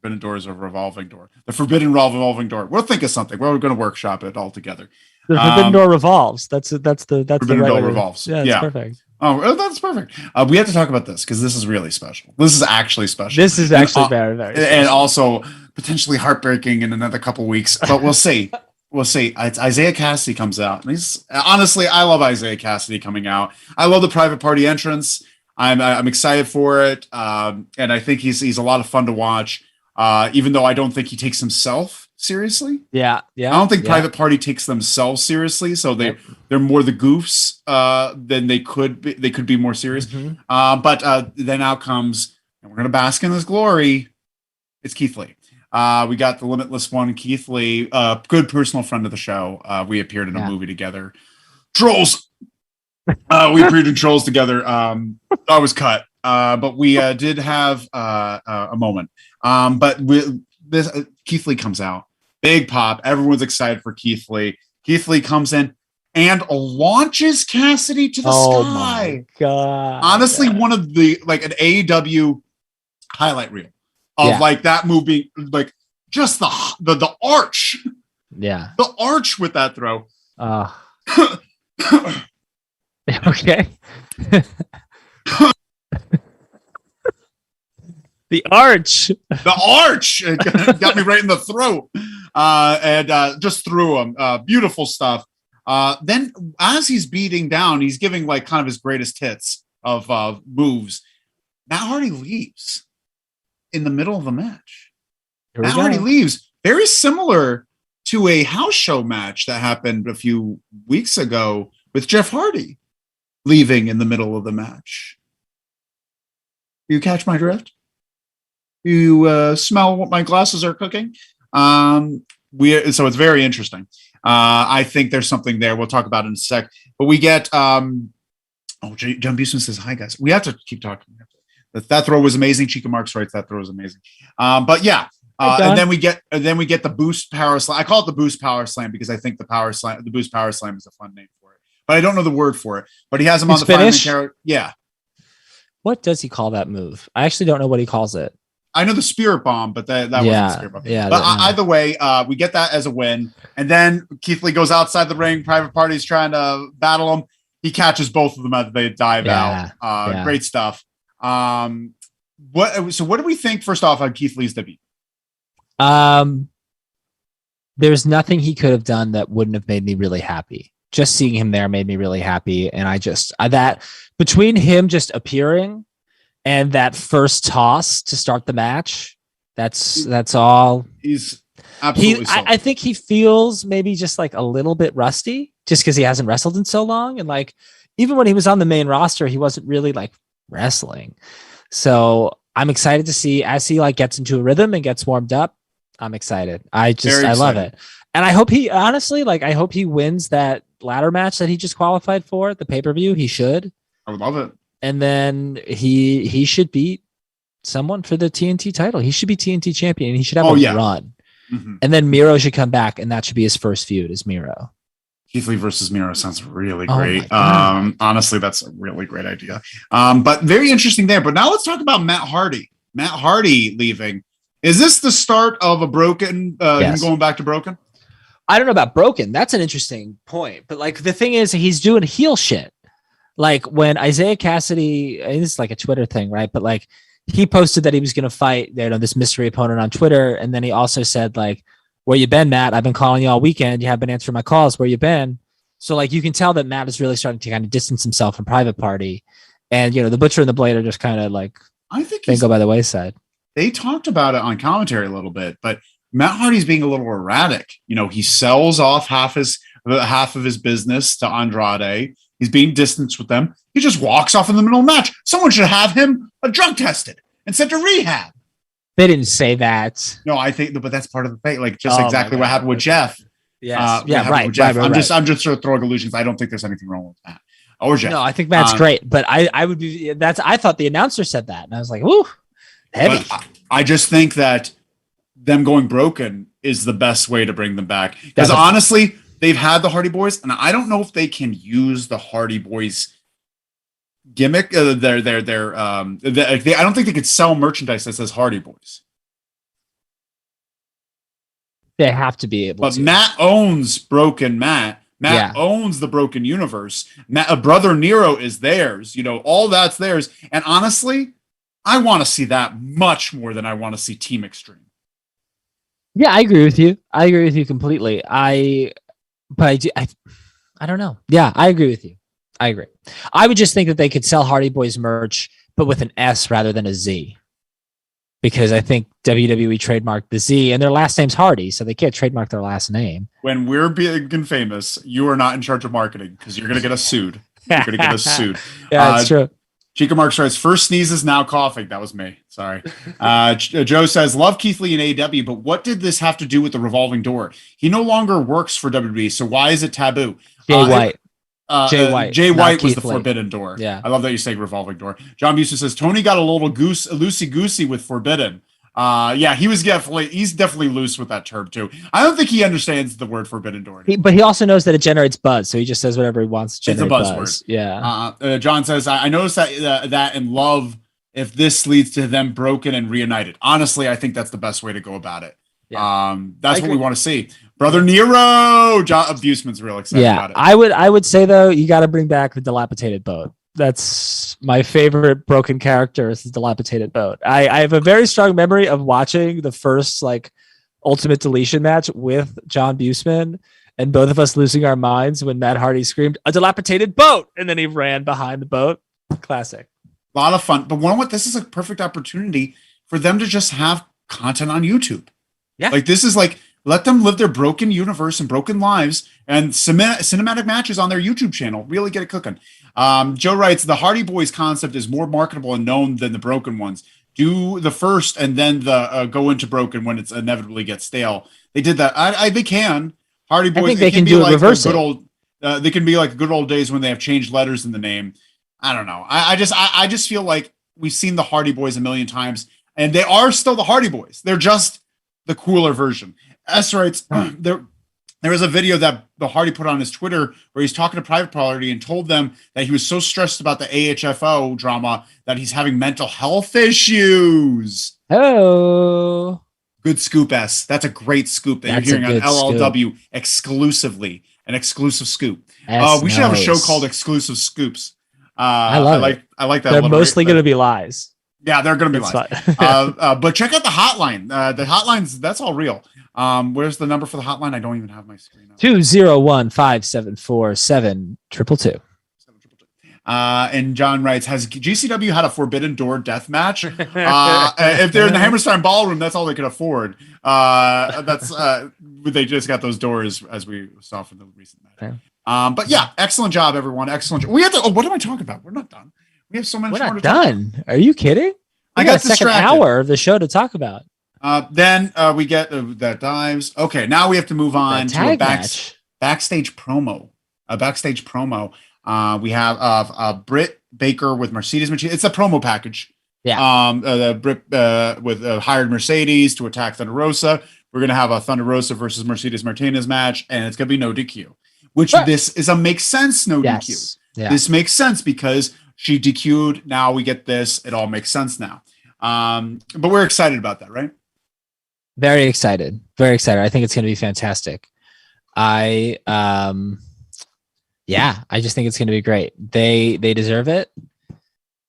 Speaker 1: Forbidden Door is a revolving door. The Forbidden revolving door. We'll think of something. We're going to workshop it all together.
Speaker 2: The Forbidden Door revolves. That's the
Speaker 1: Forbidden
Speaker 2: right
Speaker 1: Door
Speaker 2: way.
Speaker 1: revolves.
Speaker 2: Yeah, that's perfect.
Speaker 1: Oh, that's perfect. We have to talk about this because this is really special. This is actually special.
Speaker 2: This is actually very, very special.
Speaker 1: And also potentially heartbreaking in another couple weeks. But we'll see. We'll see. It's Isiah Cassidy comes out. And honestly, I love Isiah Cassidy coming out. I love the private party entrance. I'm excited for it. And I think he's a lot of fun to watch. Even though I don't think he takes himself seriously.
Speaker 2: Yeah.
Speaker 1: I don't think Private Party takes themselves seriously. So they're more the goofs than they could be. They could be more serious. Mm-hmm. But then out comes, and we're going to bask in this glory. It's Keith Lee. We got the Limitless One, Keith Lee, good personal friend of the show. We appeared in a movie together. Trolls. We appeared in Trolls together. I was cut. But we did have a moment. But Keith Lee comes out. Big pop. Everyone's excited for Keith Lee. Keith Lee comes in and launches Cassidy to the sky.
Speaker 2: Oh my God.
Speaker 1: Honestly, one of the an AEW highlight reel of that move being just the arch.
Speaker 2: Yeah.
Speaker 1: The arch with that throw.
Speaker 2: Okay. The arch
Speaker 1: it got me right in the throat, and just threw him. Beautiful stuff. Then as he's beating down, he's giving kind of his greatest hits of moves. Matt Hardy leaves in the middle of the match. Matt Hardy leaves, very similar to a house show match that happened a few weeks ago with Jeff Hardy leaving in the middle of the match. You catch my drift? You smell what my glasses are cooking. So it's very interesting. I think there's something there. We'll talk about it in a sec. But we get John Busman says, hi guys. We have to keep talking. That throw was amazing. Chica Marks writes that throw was amazing. But yeah. And then we get the boost power slam. I call it the boost power slam because I think the boost power slam is a fun name for it. But I don't know the word for it. But he has him on the fireman carrot. Yeah.
Speaker 2: What does he call that move? I actually don't know what he calls it.
Speaker 1: I know the spirit bomb, but that wasn't the spirit bomb.
Speaker 2: Yeah,
Speaker 1: but either way, we get that as a win. And then Keith Lee goes outside the ring. Private Party's trying to battle him. He catches both of them as they dive out. Great stuff. What do we think first off on Keith Lee's debut?
Speaker 2: There's nothing he could have done that wouldn't have made me really happy. Just seeing him there made me really happy. And that between him just appearing and that first toss to start the match, That's all.
Speaker 1: He's absolutely.
Speaker 2: I think he feels maybe just like a little bit rusty, just because he hasn't wrestled in so long, and like even when he was on the main roster, he wasn't really like wrestling. So I'm excited to see as he like gets into a rhythm and gets warmed up. I'm excited. I love it, and I hope he I hope he wins that ladder match that he just qualified for at the pay-per-view. He should.
Speaker 1: I would love it.
Speaker 2: And then he should beat someone for the TNT title. He should be TNT champion, and he should have a run. Mm-hmm. And then Miro should come back, and that should be his first feud is Miro.
Speaker 1: Keith Lee versus Miro sounds really great. Honestly, that's a really great idea. But very interesting there. But now let's talk about Matt Hardy. Matt Hardy leaving. Is this the start of a broken, him going back to broken?
Speaker 2: I don't know about broken. That's an interesting point. But like the thing is, he's doing heel shit. Like when Isiah Cassidy, this is like a Twitter thing, right? But like he posted that he was going to fight, this mystery opponent on Twitter. And then he also said like, where you been, Matt? I've been calling you all weekend. You haven't been answering my calls. Where you been? So like, you can tell that Matt is really starting to kind of distance himself from Private Party. And, the Butcher and the Blade are just kind of like,
Speaker 1: I think
Speaker 2: they go by the wayside.
Speaker 1: They talked about it on commentary a little bit, but Matt Hardy's being a little erratic. He sells off half of his business to Andrade. He's being distanced with them. He just walks off in the middle of the match. Someone should have him drug tested and sent to rehab.
Speaker 2: They didn't say that.
Speaker 1: No, I think, but that's part of the thing. Like just exactly what happened with Jeff.
Speaker 2: Yes.
Speaker 1: Right. I'm just sort of throwing illusions. I don't think there's anything wrong with that. Or Jeff.
Speaker 2: No, I think Matt's great, but I would be. I thought the announcer said that, and I was like, "Woo, heavy."
Speaker 1: I just think that them going broken is the best way to bring them back. Because honestly, they've had the Hardy Boys, and I don't know if they can use the Hardy Boys gimmick. I don't think they could sell merchandise that says Hardy Boys.
Speaker 2: They have to be able.
Speaker 1: But Matt owns Broken Matt. Matt owns the Broken Universe. Brother Nero is theirs. All that's theirs. And honestly, I want to see that much more than I want to see Team Extreme.
Speaker 2: Yeah, I agree with you. I agree with you completely. I don't know. Yeah, I agree with you. I agree. I would just think that they could sell Hardy Boys merch, but with an S rather than a Z. Because I think WWE trademarked the Z, and their last name's Hardy, so they can't trademark their last name.
Speaker 1: When we're big and famous, you are not in charge of marketing because you're going to get us sued. You're going to get us sued.
Speaker 2: Yeah, that's true.
Speaker 1: Chica Mark starts first sneezes, now coughing. That was me. Sorry. Joe says, love Keith Lee and AEW, but what did this have to do with the revolving door? He no longer works for WWE, so why is it taboo?
Speaker 2: Jay White.
Speaker 1: Jay White was the forbidden door.
Speaker 2: Yeah.
Speaker 1: I love that you say revolving door. John Busey says, Tony got a little loosey-goosey with forbidden. He's definitely loose with that term too. I don't think he understands the word forbidden door.
Speaker 2: But he also knows that it generates buzz, so he just says whatever he wants to generate
Speaker 1: it's a buzzword.
Speaker 2: Yeah.
Speaker 1: John says, I noticed that in love, if this leads to them broken and reunited. Honestly, I think that's the best way to go about it. Yeah. That's what we want to see. Brother Nero, John Buseman's real excited about it.
Speaker 2: I would say though, you got to bring back the dilapidated boat. That's my favorite broken character is the dilapidated boat. I have a very strong memory of watching the first Ultimate Deletion match with John Buseman and both of us losing our minds when Matt Hardy screamed a dilapidated boat and then he ran behind the boat. Classic.
Speaker 1: A lot of fun. But this is a perfect opportunity for them to just have content on YouTube.
Speaker 2: Yeah.
Speaker 1: This is let them live their broken universe and broken lives and cinematic matches on their YouTube channel. Really get it cooking. Joe writes, the Hardy Boys concept is more marketable and known than the broken ones. Do the first and then the go into broken when it's inevitably gets stale. They did that. They can. Hardy Boys.
Speaker 2: I think they can do reverse it.
Speaker 1: They can be like good old days when they have changed letters in the name. I don't know. I just feel like we've seen the Hardy Boys a million times, and they are still the Hardy Boys. They're just the cooler version. S writes, there was a video that the Hardy put on his Twitter where he's talking to Private Party and told them that he was so stressed about the AHFO drama that he's having mental health issues.
Speaker 2: Oh,
Speaker 1: good scoop, S. That's a great scoop that you're hearing on LLW exclusively. An exclusive scoop. We should have a show called Exclusive Scoops.
Speaker 2: I like that. They're mostly going to be lies.
Speaker 1: Yeah, they're going to be lies. But check out the hotline. The hotlines, that's all real. Where's the number for the hotline? I don't even have my screen up.
Speaker 2: 201-574-7222.
Speaker 1: And John writes, has GCW had a Forbidden Door death match? If they're in the Hammerstein Ballroom, that's all they can afford. They just got those doors, as we saw from the recent match.
Speaker 2: Okay.
Speaker 1: But yeah, excellent job, everyone. Excellent. We have to. Oh, what am I talking about? We're not done. We have so much.
Speaker 2: We're not done. Are you kidding?
Speaker 1: I got
Speaker 2: a second hour of the show to talk about.
Speaker 1: Then we get that dives. Okay, now we have to move on to a backstage promo. A backstage promo. We have Britt Baker with Mercedes. It's a promo package.
Speaker 2: Yeah.
Speaker 1: Britt with hired Mercedes to attack Thunder Rosa. We're gonna have a Thunder Rosa versus Mercedes Martinez match, and it's gonna be no DQ. Which this is a makes sense no DQ. Yeah. This makes sense because she DQ'd. Now we get this. It all makes sense now. But we're excited about that, right?
Speaker 2: Very excited. Very excited. I think it's going to be fantastic. I just think it's going to be great. They deserve it.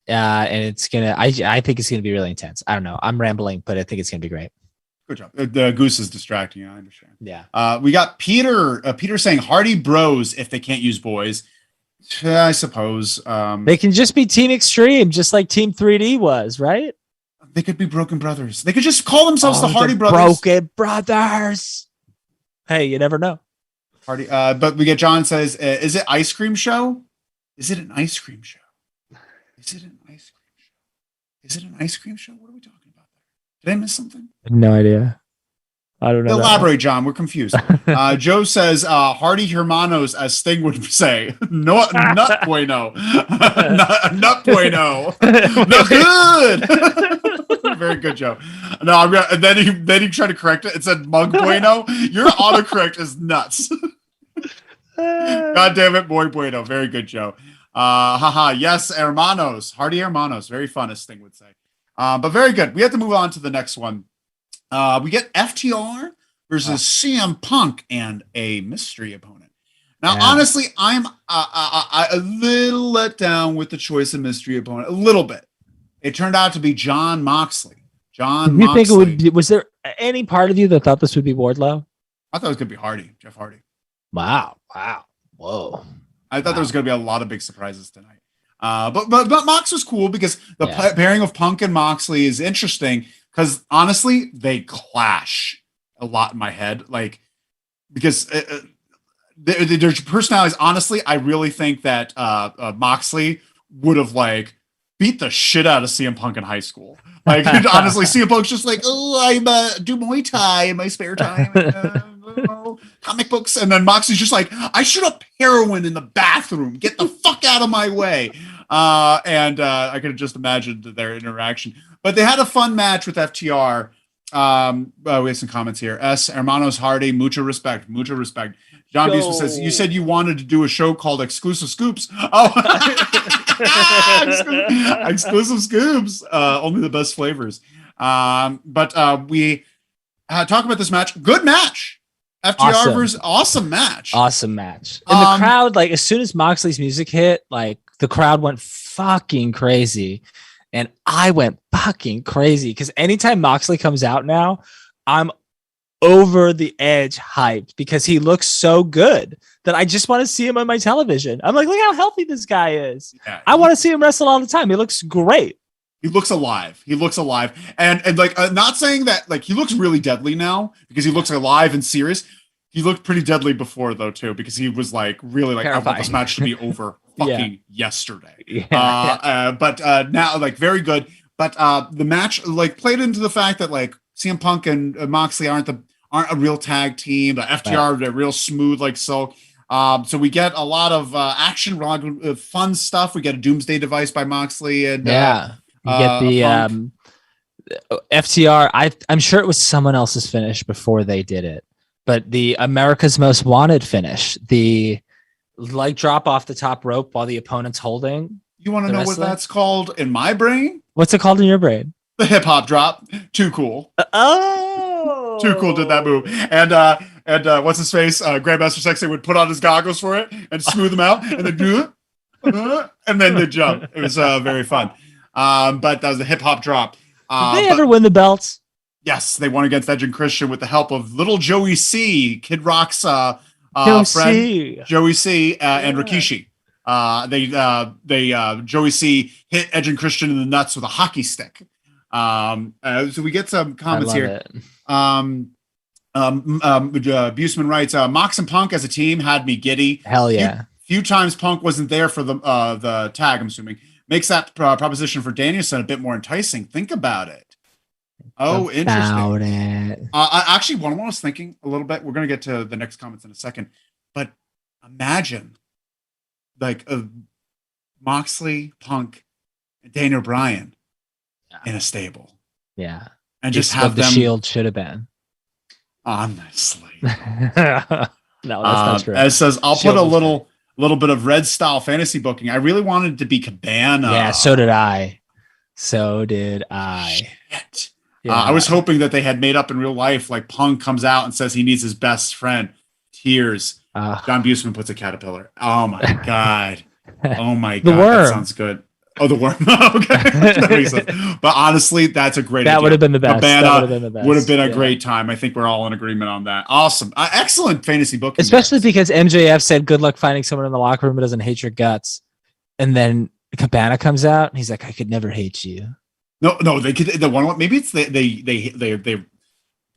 Speaker 2: And it's going to, I think it's going to be really intense. I don't know. I'm rambling, but I think it's going to be great.
Speaker 1: Good job. The goose is distracting. I understand.
Speaker 2: Yeah.
Speaker 1: We got Peter saying Hardy Bros if they can't use boys. I suppose.
Speaker 2: They can just be Team Extreme, just like Team 3D was, right?
Speaker 1: They could be Broken Brothers. They could just call themselves the Hardy Brothers.
Speaker 2: Broken Brothers. Hey, you never know.
Speaker 1: Hardy. But we get John says, is it ice cream show? Is it an ice cream show? Is it an ice cream show? Is it an ice cream show? What are we talking about there? Did I miss something?
Speaker 2: No idea. I don't know.
Speaker 1: Elaborate, John. We're confused. Joe says Hardy Hermanos, as Sting would say. No, nut bueno. Nut bueno. No good. Very good, Joe. No, I'm gonna. And then he tried to correct it. It said mug bueno. Your autocorrect is nuts. God damn it, boy bueno. Very good, Joe. Yes, hermanos. Hardy Hermanos. Very fun, as Sting would say. But very good. We have to move on to the next one. We get FTR versus CM Punk and a mystery opponent. Now, honestly, I'm a little let down with the choice of mystery opponent. A little bit. It turned out to be Jon Moxley. Think it would be,
Speaker 2: was there any part of you that thought this would be Wardlow?
Speaker 1: I thought it was going to be Hardy, Jeff Hardy.
Speaker 2: Wow. Whoa.
Speaker 1: I thought there was going to be a lot of big surprises tonight. But Mox was cool because the pairing of Punk and Moxley is interesting. Because honestly, they clash a lot in my head. Like, because their personalities, honestly, I really think that Moxley would have like beat the shit out of CM Punk in high school. Like, honestly, CM Punk's just like, oh, I do Muay Thai in my spare time. Comic books. And then Moxley's just like, I shoot up heroin in the bathroom. Get the fuck out of my way. And I could have just imagined their interaction. But they had a fun match with FTR. We have some comments here. Hermanos Hardy, mucho respect. John Busman says, you said you wanted to do a show called Exclusive Scoops. Oh, Exclusive Scoops. Only the best flavors. But we talk about this match. Good match. FTR versus awesome match.
Speaker 2: Awesome match. And the crowd, like, as soon as Moxley's music hit, like, the crowd went fucking crazy. And I went fucking crazy because anytime Moxley comes out now, I'm over the edge hyped because he looks so good that I just want to see him on my television. I'm like, look how healthy this guy is. Yeah, I want to see him wrestle all the time. He looks great.
Speaker 1: He looks alive. And like, not saying that, like, he looks really deadly now because he looks alive and serious. He looked pretty deadly before though, too, because he was like, really like, I want this match to be over fucking yesterday. But now, like, very good. But the match, like, played into the fact that, like, CM Punk and Moxley aren't a real tag team. The FTR, they're real smooth, like, so. So we get a lot of action, a lot of fun stuff. We get a Doomsday Device by Moxley, and
Speaker 2: you get the FTR. I'm sure it was someone else's finish before they did it, but the America's Most Wanted finish, the like drop off the top rope while the opponent's holding.
Speaker 1: You want to know what that's called in my brain?
Speaker 2: What's it called in your brain?
Speaker 1: The hip hop drop. Too cool. Too cool did that move. And what's his face? Grandmaster Sexay would put on his goggles for it and smooth them out and then do it. And then the jump. It was very fun. But that was the hip hop drop.
Speaker 2: Did they ever win the belts?
Speaker 1: Yes, they won against Edge and Christian with the help of little Joey C, Kid Rock's friend, Joey C, and Rikishi. Joey C hit Edge and Christian in the nuts with a hockey stick. So we get some comments here. Buseman writes, Mox and Punk as a team had me giddy.
Speaker 2: Hell yeah.
Speaker 1: Few times Punk wasn't there for the tag, I'm assuming. Makes that proposition for Danielson a bit more enticing. Think about it. Oh, interesting. Actually, one I was thinking a little bit, we're going to get to the next comments in a second, but imagine like Moxley, Punk, and Daniel Bryan in a stable.
Speaker 2: Yeah.
Speaker 1: And just have
Speaker 2: the
Speaker 1: them.
Speaker 2: Shield should have been.
Speaker 1: Honestly.
Speaker 2: No, that's not true.
Speaker 1: As says, I'll
Speaker 2: Shield
Speaker 1: put a little bit of red style fantasy booking. I really wanted it to be Cabana.
Speaker 2: Yeah, so did I.
Speaker 1: Shit.
Speaker 2: Yeah.
Speaker 1: I was hoping that they had made up in real life. Like Punk comes out and says he needs his best friend. Tears. John Buseman puts a caterpillar. Oh my God. Oh my God. That sounds good. Oh, the worm. Okay. That makes sense. But honestly, that's a great idea.
Speaker 2: Would have been the best.
Speaker 1: Cabana would have been a great time. I think we're all in agreement on that. Awesome. Excellent fantasy booking.
Speaker 2: Especially because MJF said, good luck finding someone in the locker room who doesn't hate your guts. And then Cabana comes out and he's like, I could never hate you. No, they could. The one, maybe it's they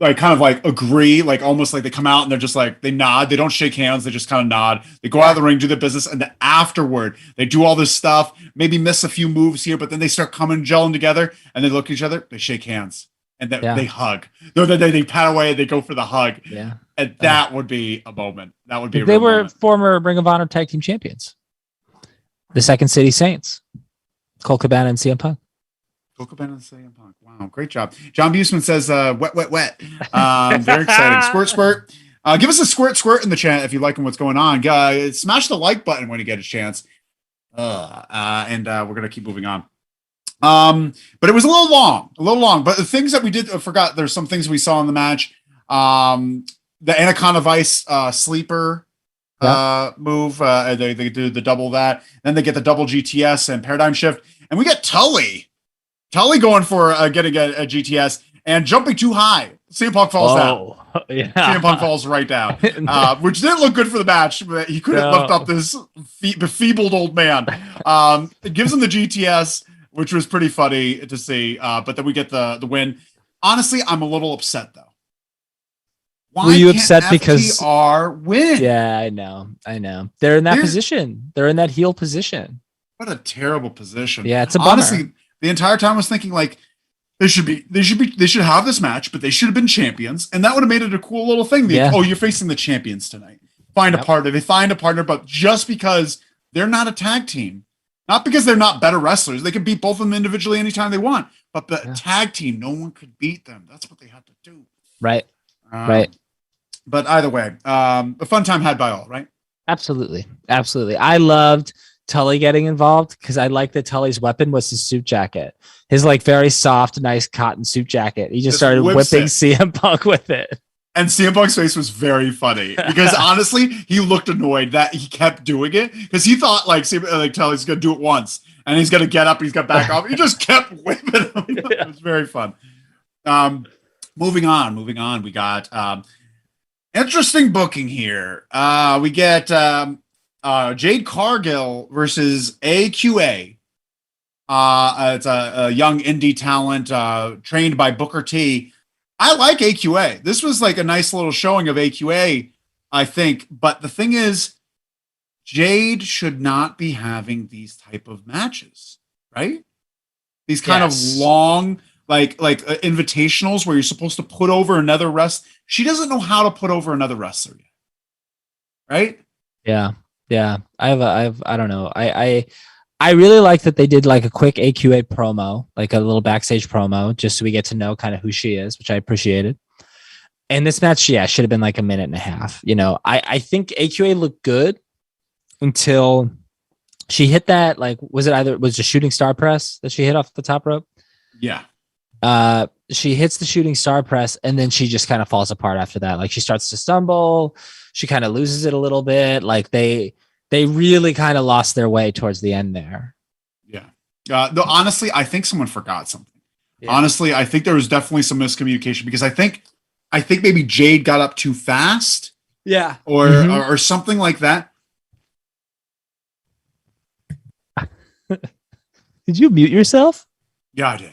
Speaker 2: like kind of like agree, like almost like they come out and they're just like, they nod, they don't shake hands, they just kind of nod, they go out of the ring, do their business, and then afterward they do all this stuff, maybe miss a few moves here, but then they start coming gelling together and they look at each other, they shake hands, and then they hug. They pat away, they go for the hug. Yeah.
Speaker 1: And that would be a moment. That would be
Speaker 2: they were moment. Former Ring of Honor tag team champions. The Second City Saints. Colt Cabana and CM Punk.
Speaker 1: Colt Cabana and CM Punk. Wow, great job. John Buseman says, wet. Very exciting. Squirt. Give us a squirt in the chat if you like what's going on. Smash the like button when you get a chance. And we're going to keep moving on. But it was a little long. But the things that we did, I forgot, there's some things we saw in the match. The Anaconda Vice sleeper move. They do the double that. Then they get the double GTS and paradigm shift. And we get Tully going for getting a GTS and jumping too high. CM Punk falls down. Yeah. CM Punk falls right down, which didn't look good for the match. But he couldn't lift up this befuddled old man. It gives him the GTS, which was pretty funny to see. But then we get the win. Honestly, I'm a little upset though. Why
Speaker 2: were you upset because
Speaker 1: FTR win?
Speaker 2: Yeah, I know. They're in that position. They're in that heel position.
Speaker 1: What a terrible position.
Speaker 2: Yeah, it's a bummer.
Speaker 1: Honestly, the entire time I was thinking like they should have this match, but they should have been champions, and that would have made it a cool little thing. Oh, you're facing the champions tonight. Find a partner. They find a partner, but just because they're not a tag team, not because they're not better wrestlers, they can beat both of them individually anytime they want. But the tag team, no one could beat them. That's what they had to do.
Speaker 2: Right. Right.
Speaker 1: But either way, a fun time had by all, right?
Speaker 2: Absolutely. I loved Tully getting involved because I like that Tully's weapon was his suit jacket. His like very soft, nice cotton suit jacket. He just started whipping CM Punk with it.
Speaker 1: And CM Punk's face was very funny because honestly, he looked annoyed that he kept doing it because he thought like Tully's going to do it once and he's going to get up, he's got back off. He just kept whipping him. It was very fun. Moving on. We got interesting booking here. We get Jade Cargill versus A.Q.A. It's a young indie talent trained by Booker T. I like A.Q.A. This was like a nice little showing of A.Q.A., I think. But the thing is, Jade should not be having these type of matches, right? These kind of long, like invitationals where you're supposed to put over another wrestler. She doesn't know how to put over another wrestler yet, right?
Speaker 2: Yeah. I don't know. I really like that they did like a quick A.Q.A. promo, like a little backstage promo, just so we get to know kind of who she is, which I appreciated. And this match, should have been like a minute and a half. You know, I think A.Q.A. looked good until she hit that, like, was it shooting star press that she hit off the top rope?
Speaker 1: Yeah.
Speaker 2: She hits the shooting star press and then she just kind of falls apart after that. Like she starts to stumble. She kind of loses it a little bit. Like they really kind of lost their way towards the end there.
Speaker 1: Yeah. Though honestly, I think someone forgot something.
Speaker 2: Yeah.
Speaker 1: Honestly, I think there was definitely some miscommunication because I think maybe Jade got up too fast.
Speaker 2: Yeah.
Speaker 1: Or something like that.
Speaker 2: Did you mute yourself?
Speaker 1: Yeah, I did.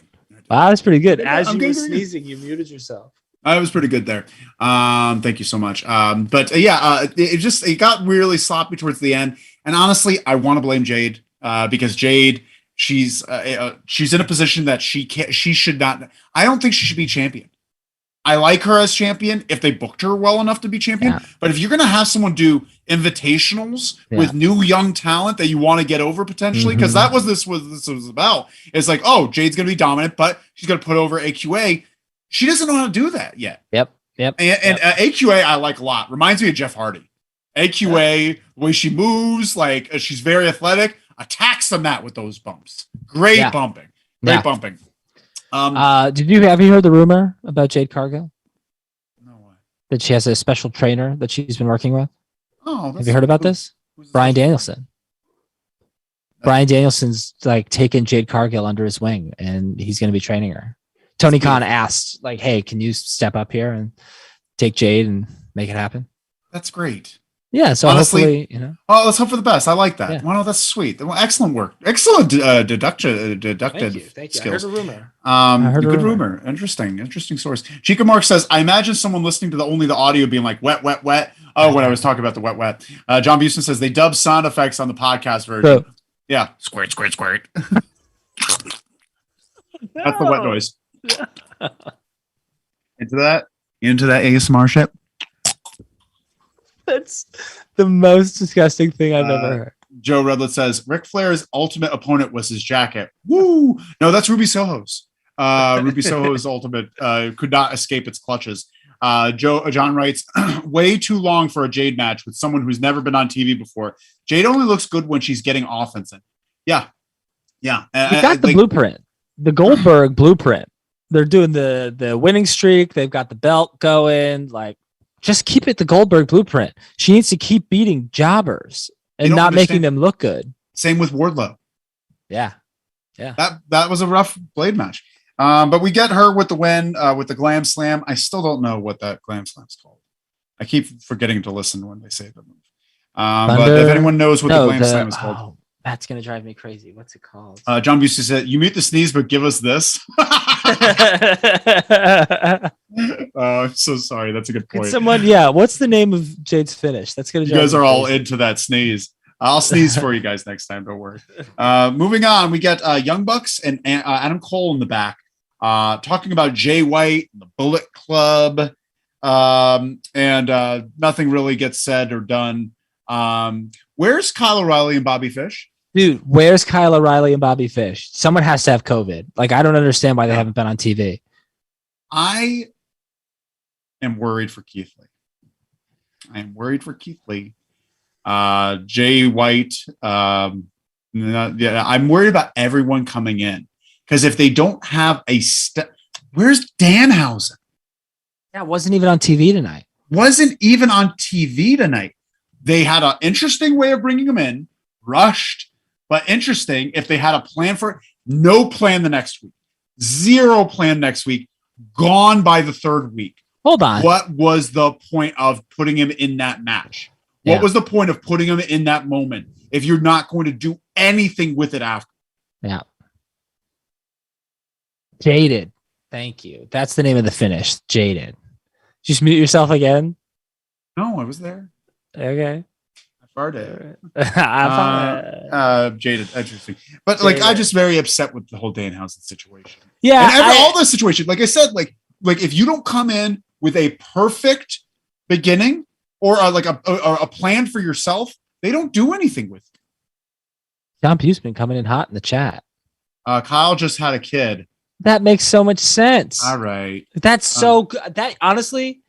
Speaker 2: Wow, that's pretty good.
Speaker 1: Yeah,
Speaker 2: As
Speaker 1: I'm
Speaker 2: you were
Speaker 1: getting-
Speaker 2: sneezing, you muted yourself.
Speaker 1: I was pretty good there. Thank you so much. It got really sloppy towards the end. And honestly, I want to blame Jade because Jade, she's in a position that she should not. I don't think she should be champion. I like her as champion if they booked her well enough to be champion.
Speaker 2: Yeah.
Speaker 1: But if you're going to have someone do invitationals with new young talent that you want to get over potentially, because that was this was about. It's like, oh, Jade's going to be dominant, but she's going to put over A.Q.A. She doesn't know how to do that yet.
Speaker 2: Yep.
Speaker 1: And A.Q.A. I like a lot. Reminds me of Jeff Hardy. A.Q.A. the way she moves, like she's very athletic. Attacks the mat with those bumps. Great bumping. Great bumping.
Speaker 2: Have you heard the rumor about Jade Cargill?
Speaker 1: No way.
Speaker 2: That she has a special trainer that she's been working with?
Speaker 1: Oh,
Speaker 2: have you heard about this? Bryan Danielson. Bryan Danielson's like taken Jade Cargill under his wing, and he's going to be training her. Tony Khan asked, like, "Hey, can you step up here and take Jade and make it happen?"
Speaker 1: That's great.
Speaker 2: Yeah. So honestly, hopefully,
Speaker 1: let's hope for the best. I like that. Yeah. Wow, that's sweet. Well, excellent work. Excellent deductive
Speaker 2: Thank you.
Speaker 1: skills.
Speaker 2: I heard a rumor.
Speaker 1: Good rumor. Interesting source. Chica Mark says, I imagine someone listening to only the audio being like, wet, wet, wet. Oh, when I was talking about the wet, wet. John Buston says they dub sound effects on the podcast version. Yeah. Squirt, squirt, squirt. That's the wet noise. Into that ASMR shit.
Speaker 2: That's the most disgusting thing I've ever heard.
Speaker 1: Joe Redlet says Ric Flair's ultimate opponent was his jacket. Woo! No, that's Ruby Soho's. Ruby Soho's ultimate could not escape its clutches. John writes, way too long for a Jade match with someone who's never been on TV before. Jade only looks good when she's getting offense in. Yeah.
Speaker 2: We got the blueprint, the Goldberg blueprint. They're doing the winning streak. They've got the belt going. Like, just keep it the Goldberg blueprint. She needs to keep beating jobbers and not making them look good.
Speaker 1: Same with Wardlow.
Speaker 2: Yeah.
Speaker 1: That was a rough blade match. But we get her with the win with the Glam Slam. I still don't know what that Glam Slam's called. I keep forgetting to listen when they say the move. But if anyone knows what the Glam Slam is called.
Speaker 2: Oh, that's going to drive me crazy. What's it called?
Speaker 1: John Busey said, you mute the sneeze, but give us this. I'm so sorry. That's a good point.
Speaker 2: What's the name of Jade's finish? That's going to
Speaker 1: You guys are all into that sneeze. I'll sneeze for you guys next time. Don't worry. Moving on, we get Young Bucks and Adam Cole in the back talking about Jay White, the Bullet Club, and nothing really gets said or done. Where's Kyle O'Reilly and Bobby Fish?
Speaker 2: Dude, where's Kyle O'Reilly and Bobby Fish? Someone has to have COVID. Like, I don't understand why they haven't been on TV.
Speaker 1: I am worried for Keith Lee. Jay White. I'm worried about everyone coming in because if they don't have where's Danhausen?
Speaker 2: Yeah, wasn't even on TV tonight.
Speaker 1: They had an interesting way of bringing him in, rushed, but interesting. If they had a plan for it, no plan the next week, 0 plan next week, gone by the 3rd week.
Speaker 2: Hold on.
Speaker 1: What was the point of putting him in that match? What was the point of putting him in that moment if you're not going to do anything with it after?
Speaker 2: Yeah. Jaded. Thank you. That's the name of the finish. Jaded. Just mute yourself again.
Speaker 1: No, I was there.
Speaker 2: Okay.
Speaker 1: I farted.
Speaker 2: Right.
Speaker 1: Jaded. Interesting. But like, I'm just very upset with the whole Danhausen situation.
Speaker 2: Yeah.
Speaker 1: And all the situation. Like I said, like if you don't come in with a perfect beginning or like a plan for yourself, they don't do anything with it.
Speaker 2: John Pugh's been coming in hot in the chat.
Speaker 1: Kyle just had a kid.
Speaker 2: That makes so much sense.
Speaker 1: All right.
Speaker 2: That's so good. That honestly,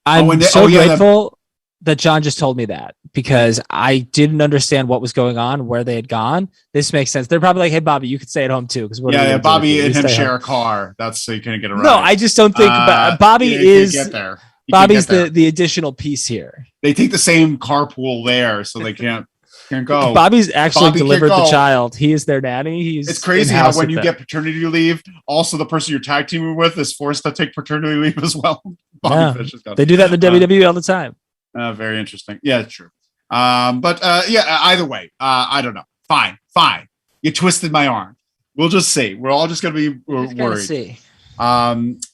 Speaker 2: I'm grateful that John just told me that because I didn't understand what was going on, where they had gone. This makes sense. They're probably like, "Hey, Bobby, you could stay at home too." Because
Speaker 1: Bobby and him share a car. That's so you couldn't get around.
Speaker 2: No, I just don't think Bobby is.
Speaker 1: Get there.
Speaker 2: Bobby's the additional piece here.
Speaker 1: They take the same carpool there, so they can't go.
Speaker 2: Bobby's actually delivered the child. He is their nanny.
Speaker 1: It's crazy how when you get paternity leave, also the person you're tag teaming with is forced to take paternity leave as well.
Speaker 2: They do that in the WWE all the time.
Speaker 1: Very interesting. Yeah, it's true. But either way, I don't know. Fine. You twisted my arm. We'll just see. We're all just going to be worried.
Speaker 2: See.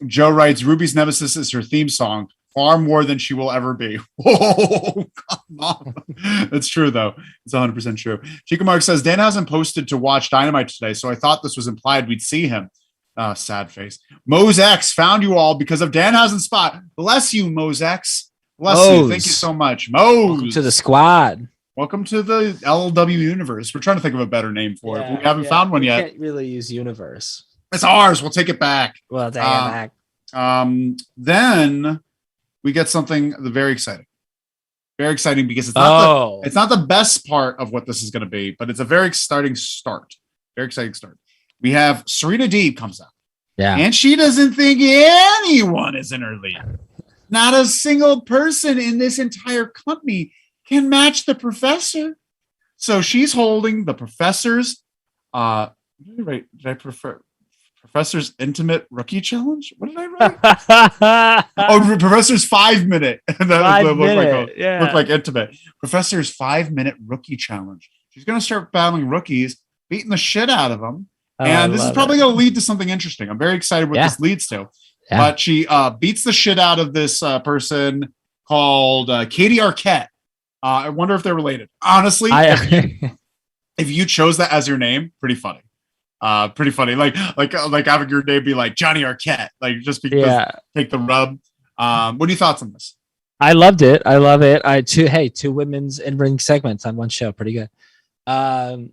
Speaker 1: Joe writes, Ruby's nemesis is her theme song, far more than she will ever be. Whoa, come on. That's true, though. It's 100% true. Chica Mark says, Dan hasn't posted to watch Dynamite today, so I thought this was implied we'd see him. Sad face. Mose X found you all because of Dan hasn't spot. Bless you, Mose X. Bless you. Thank you so much. Mose.
Speaker 2: Welcome to the squad.
Speaker 1: Welcome to the LLW universe. We're trying to think of a better name for it. We haven't found one yet.
Speaker 2: We can't really use universe.
Speaker 1: It's ours. We'll take it back.
Speaker 2: We'll take it back.
Speaker 1: Then we get something very exciting. Very exciting because it's not the best part of what this is going to be, but it's a very exciting start. Very exciting start. We have SEREENA DEEB comes out.
Speaker 2: Yeah.
Speaker 1: And she doesn't think anyone is in her league. Not a single person in this entire company can match the professor. So she's holding the professor's did I prefer Professor's Intimate Rookie Challenge? What did I write? Professor's 5 minute. That looked like Intimate. Professor's 5 minute Rookie Challenge. She's going to start battling rookies, beating the shit out of them. And this is probably going to lead to something interesting. I'm very excited what this leads to. Yeah. But she beats the shit out of this person called Katie Arquette. I wonder if they're related. Honestly, if you chose that as your name, pretty funny. Pretty funny. Like having your name be like Johnny Arquette, like just because take the rub. What are your thoughts on this?
Speaker 2: I loved it. I love it. Two women's in-ring segments on one show. Pretty good. I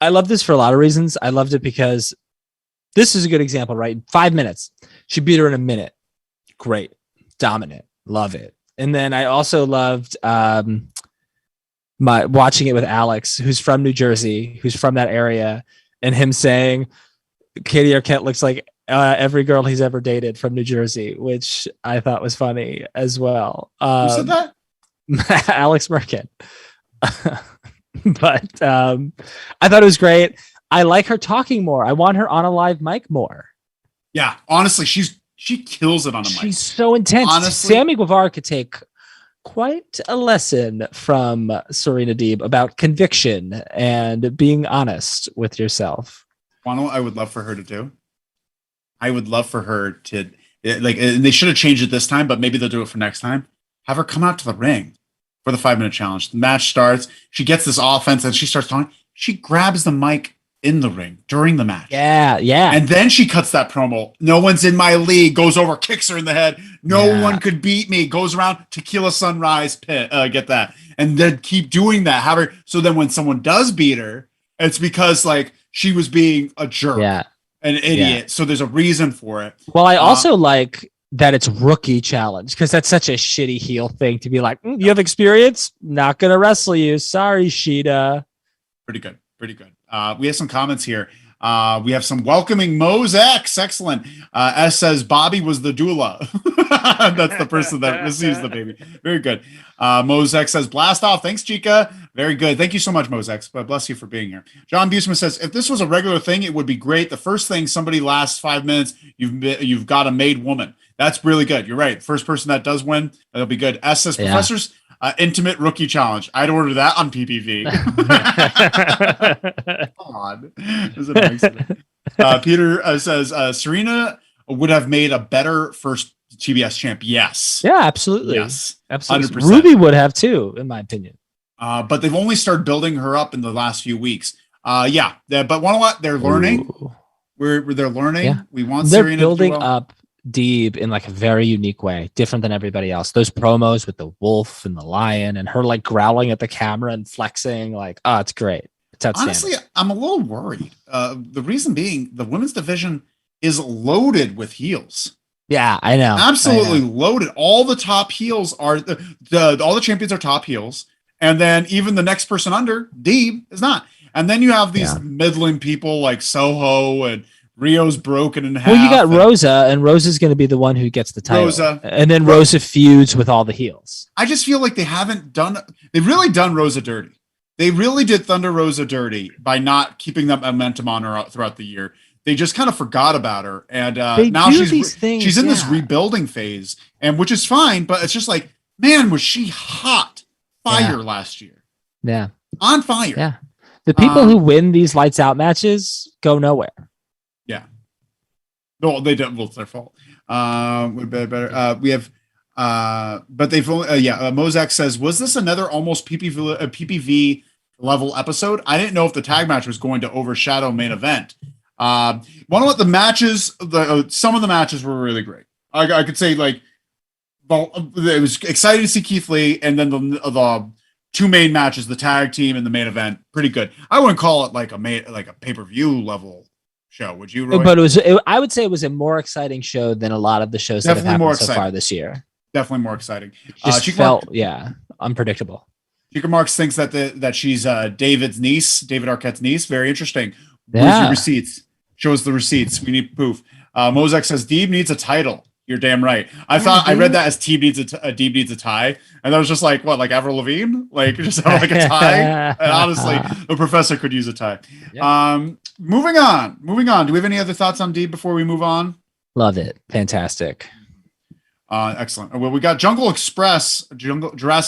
Speaker 2: love this for a lot of reasons. I loved it because this is a good example, right? 5 minutes. She beat her in a minute. Great. Dominant. Love it. And then I also loved my watching it with Alex, who's from New Jersey, who's from that area, and him saying Katie Arquette looks like every girl he's ever dated from New Jersey, which I thought was funny as well.
Speaker 1: Who said that?
Speaker 2: Alex Merkin. But I thought it was great. I like her talking more. I want her on a live mic more.
Speaker 1: Yeah, honestly, she kills it on a mic.
Speaker 2: She's so intense. Honestly, Sammy Guevara could take quite a lesson from SEREENA DEEB about conviction and being honest with yourself.
Speaker 1: You know what I would love for her to do? I would love for her to, like, and they should have changed it this time, but maybe they'll do it for next time. Have her come out to the ring for the 5 minute challenge. The match starts. She gets this offense and she starts talking. She grabs the mic in the ring during the match.
Speaker 2: Yeah.
Speaker 1: And then she cuts that promo. No one's in my league. Goes over, kicks her in the head. No one could beat me. Goes around, Tequila Sunrise pit. Get that. And then keep doing that. Have her. So then when someone does beat her, it's because like she was being a jerk.
Speaker 2: Yeah.
Speaker 1: An idiot. Yeah. So there's a reason for it.
Speaker 2: Well, I also like that it's rookie challenge because that's such a shitty heel thing to be like, you have experience? Not going to wrestle you. Sorry, Sheeta.
Speaker 1: Pretty good. We have some comments here. We have some welcoming Mose X. Excellent. S says Bobby was the doula. That's the person that receives the baby. Very good. Mose X says blast off. Thanks, Chica. Very good. Thank you so much, Mose X. But bless you for being here. John Busman says if this was a regular thing, it would be great. The first thing somebody lasts 5 minutes, you've got a made woman. That's really good. You're right. First person that does win, that'll be good. S says professors. Intimate Rookie Challenge. I'd order that on PPV. Come on. Peter says SEREENA would have made a better first TBS champ. Yes.
Speaker 2: Yeah, absolutely.
Speaker 1: Yes.
Speaker 2: Absolutely. 100%. Ruby would have too, in my opinion.
Speaker 1: But they've only started building her up in the last few weeks. But you know what? They're learning. They're learning. Yeah. We want SEREENA
Speaker 2: building
Speaker 1: to do well.
Speaker 2: up Deeb in like a very unique way, different than everybody else. Those promos with the wolf and the lion and her like growling at the camera and flexing, like, oh, it's great. It's outstanding.
Speaker 1: Honestly, I'm a little worried. The reason being the women's division is loaded with heels.
Speaker 2: Yeah, I know.
Speaker 1: Absolutely loaded. All the top heels are all the champions are top heels. And then even the next person under, Deeb, is not. And then you have these middling people like Soho and Rio's broken in half.
Speaker 2: Well, you got Rosa, and Rosa's going to be the one who gets the title. And then Rosa feuds with all the heels.
Speaker 1: I just feel like they've really done Rosa dirty. They really did Thunder Rosa dirty by not keeping that momentum on her throughout the year. They just kind of forgot about her. And now she's in this rebuilding phase, and which is fine, but it's just like, man, was she hot fire last year.
Speaker 2: Yeah.
Speaker 1: On fire.
Speaker 2: Yeah. The people who win these lights out matches go nowhere.
Speaker 1: Yeah. No, they don't. Well, it's their fault. Would be better. We have, but they've only, Mozak says, was this another almost PPV level episode? I didn't know if the tag match was going to overshadow main event. One of the matches, some of the matches were really great. I could say like, it was exciting to see Keith Lee, and then the two main matches, the tag team and the main event, pretty good. I wouldn't call it like a pay-per-view level show. Would you, Roy?
Speaker 2: But I would say it was a more exciting show than a lot of the shows that have happened so far this year.
Speaker 1: Definitely more exciting.
Speaker 2: Just felt, unpredictable.
Speaker 1: Chica Marks thinks that she's David Arquette's niece. Very interesting. Where's your receipts? Show us the receipts. We need proof. Mozak says Deeb needs a title. You're damn right. I read that as Deeb needs a tie, and I was just like, what, like Avril Lavigne, like just have like a tie. And honestly, the professor could use a tie. Yeah. Moving on. Do we have any other thoughts on Deeb before we move on?
Speaker 2: Love it. Fantastic.
Speaker 1: Excellent. Well, we got Jurassic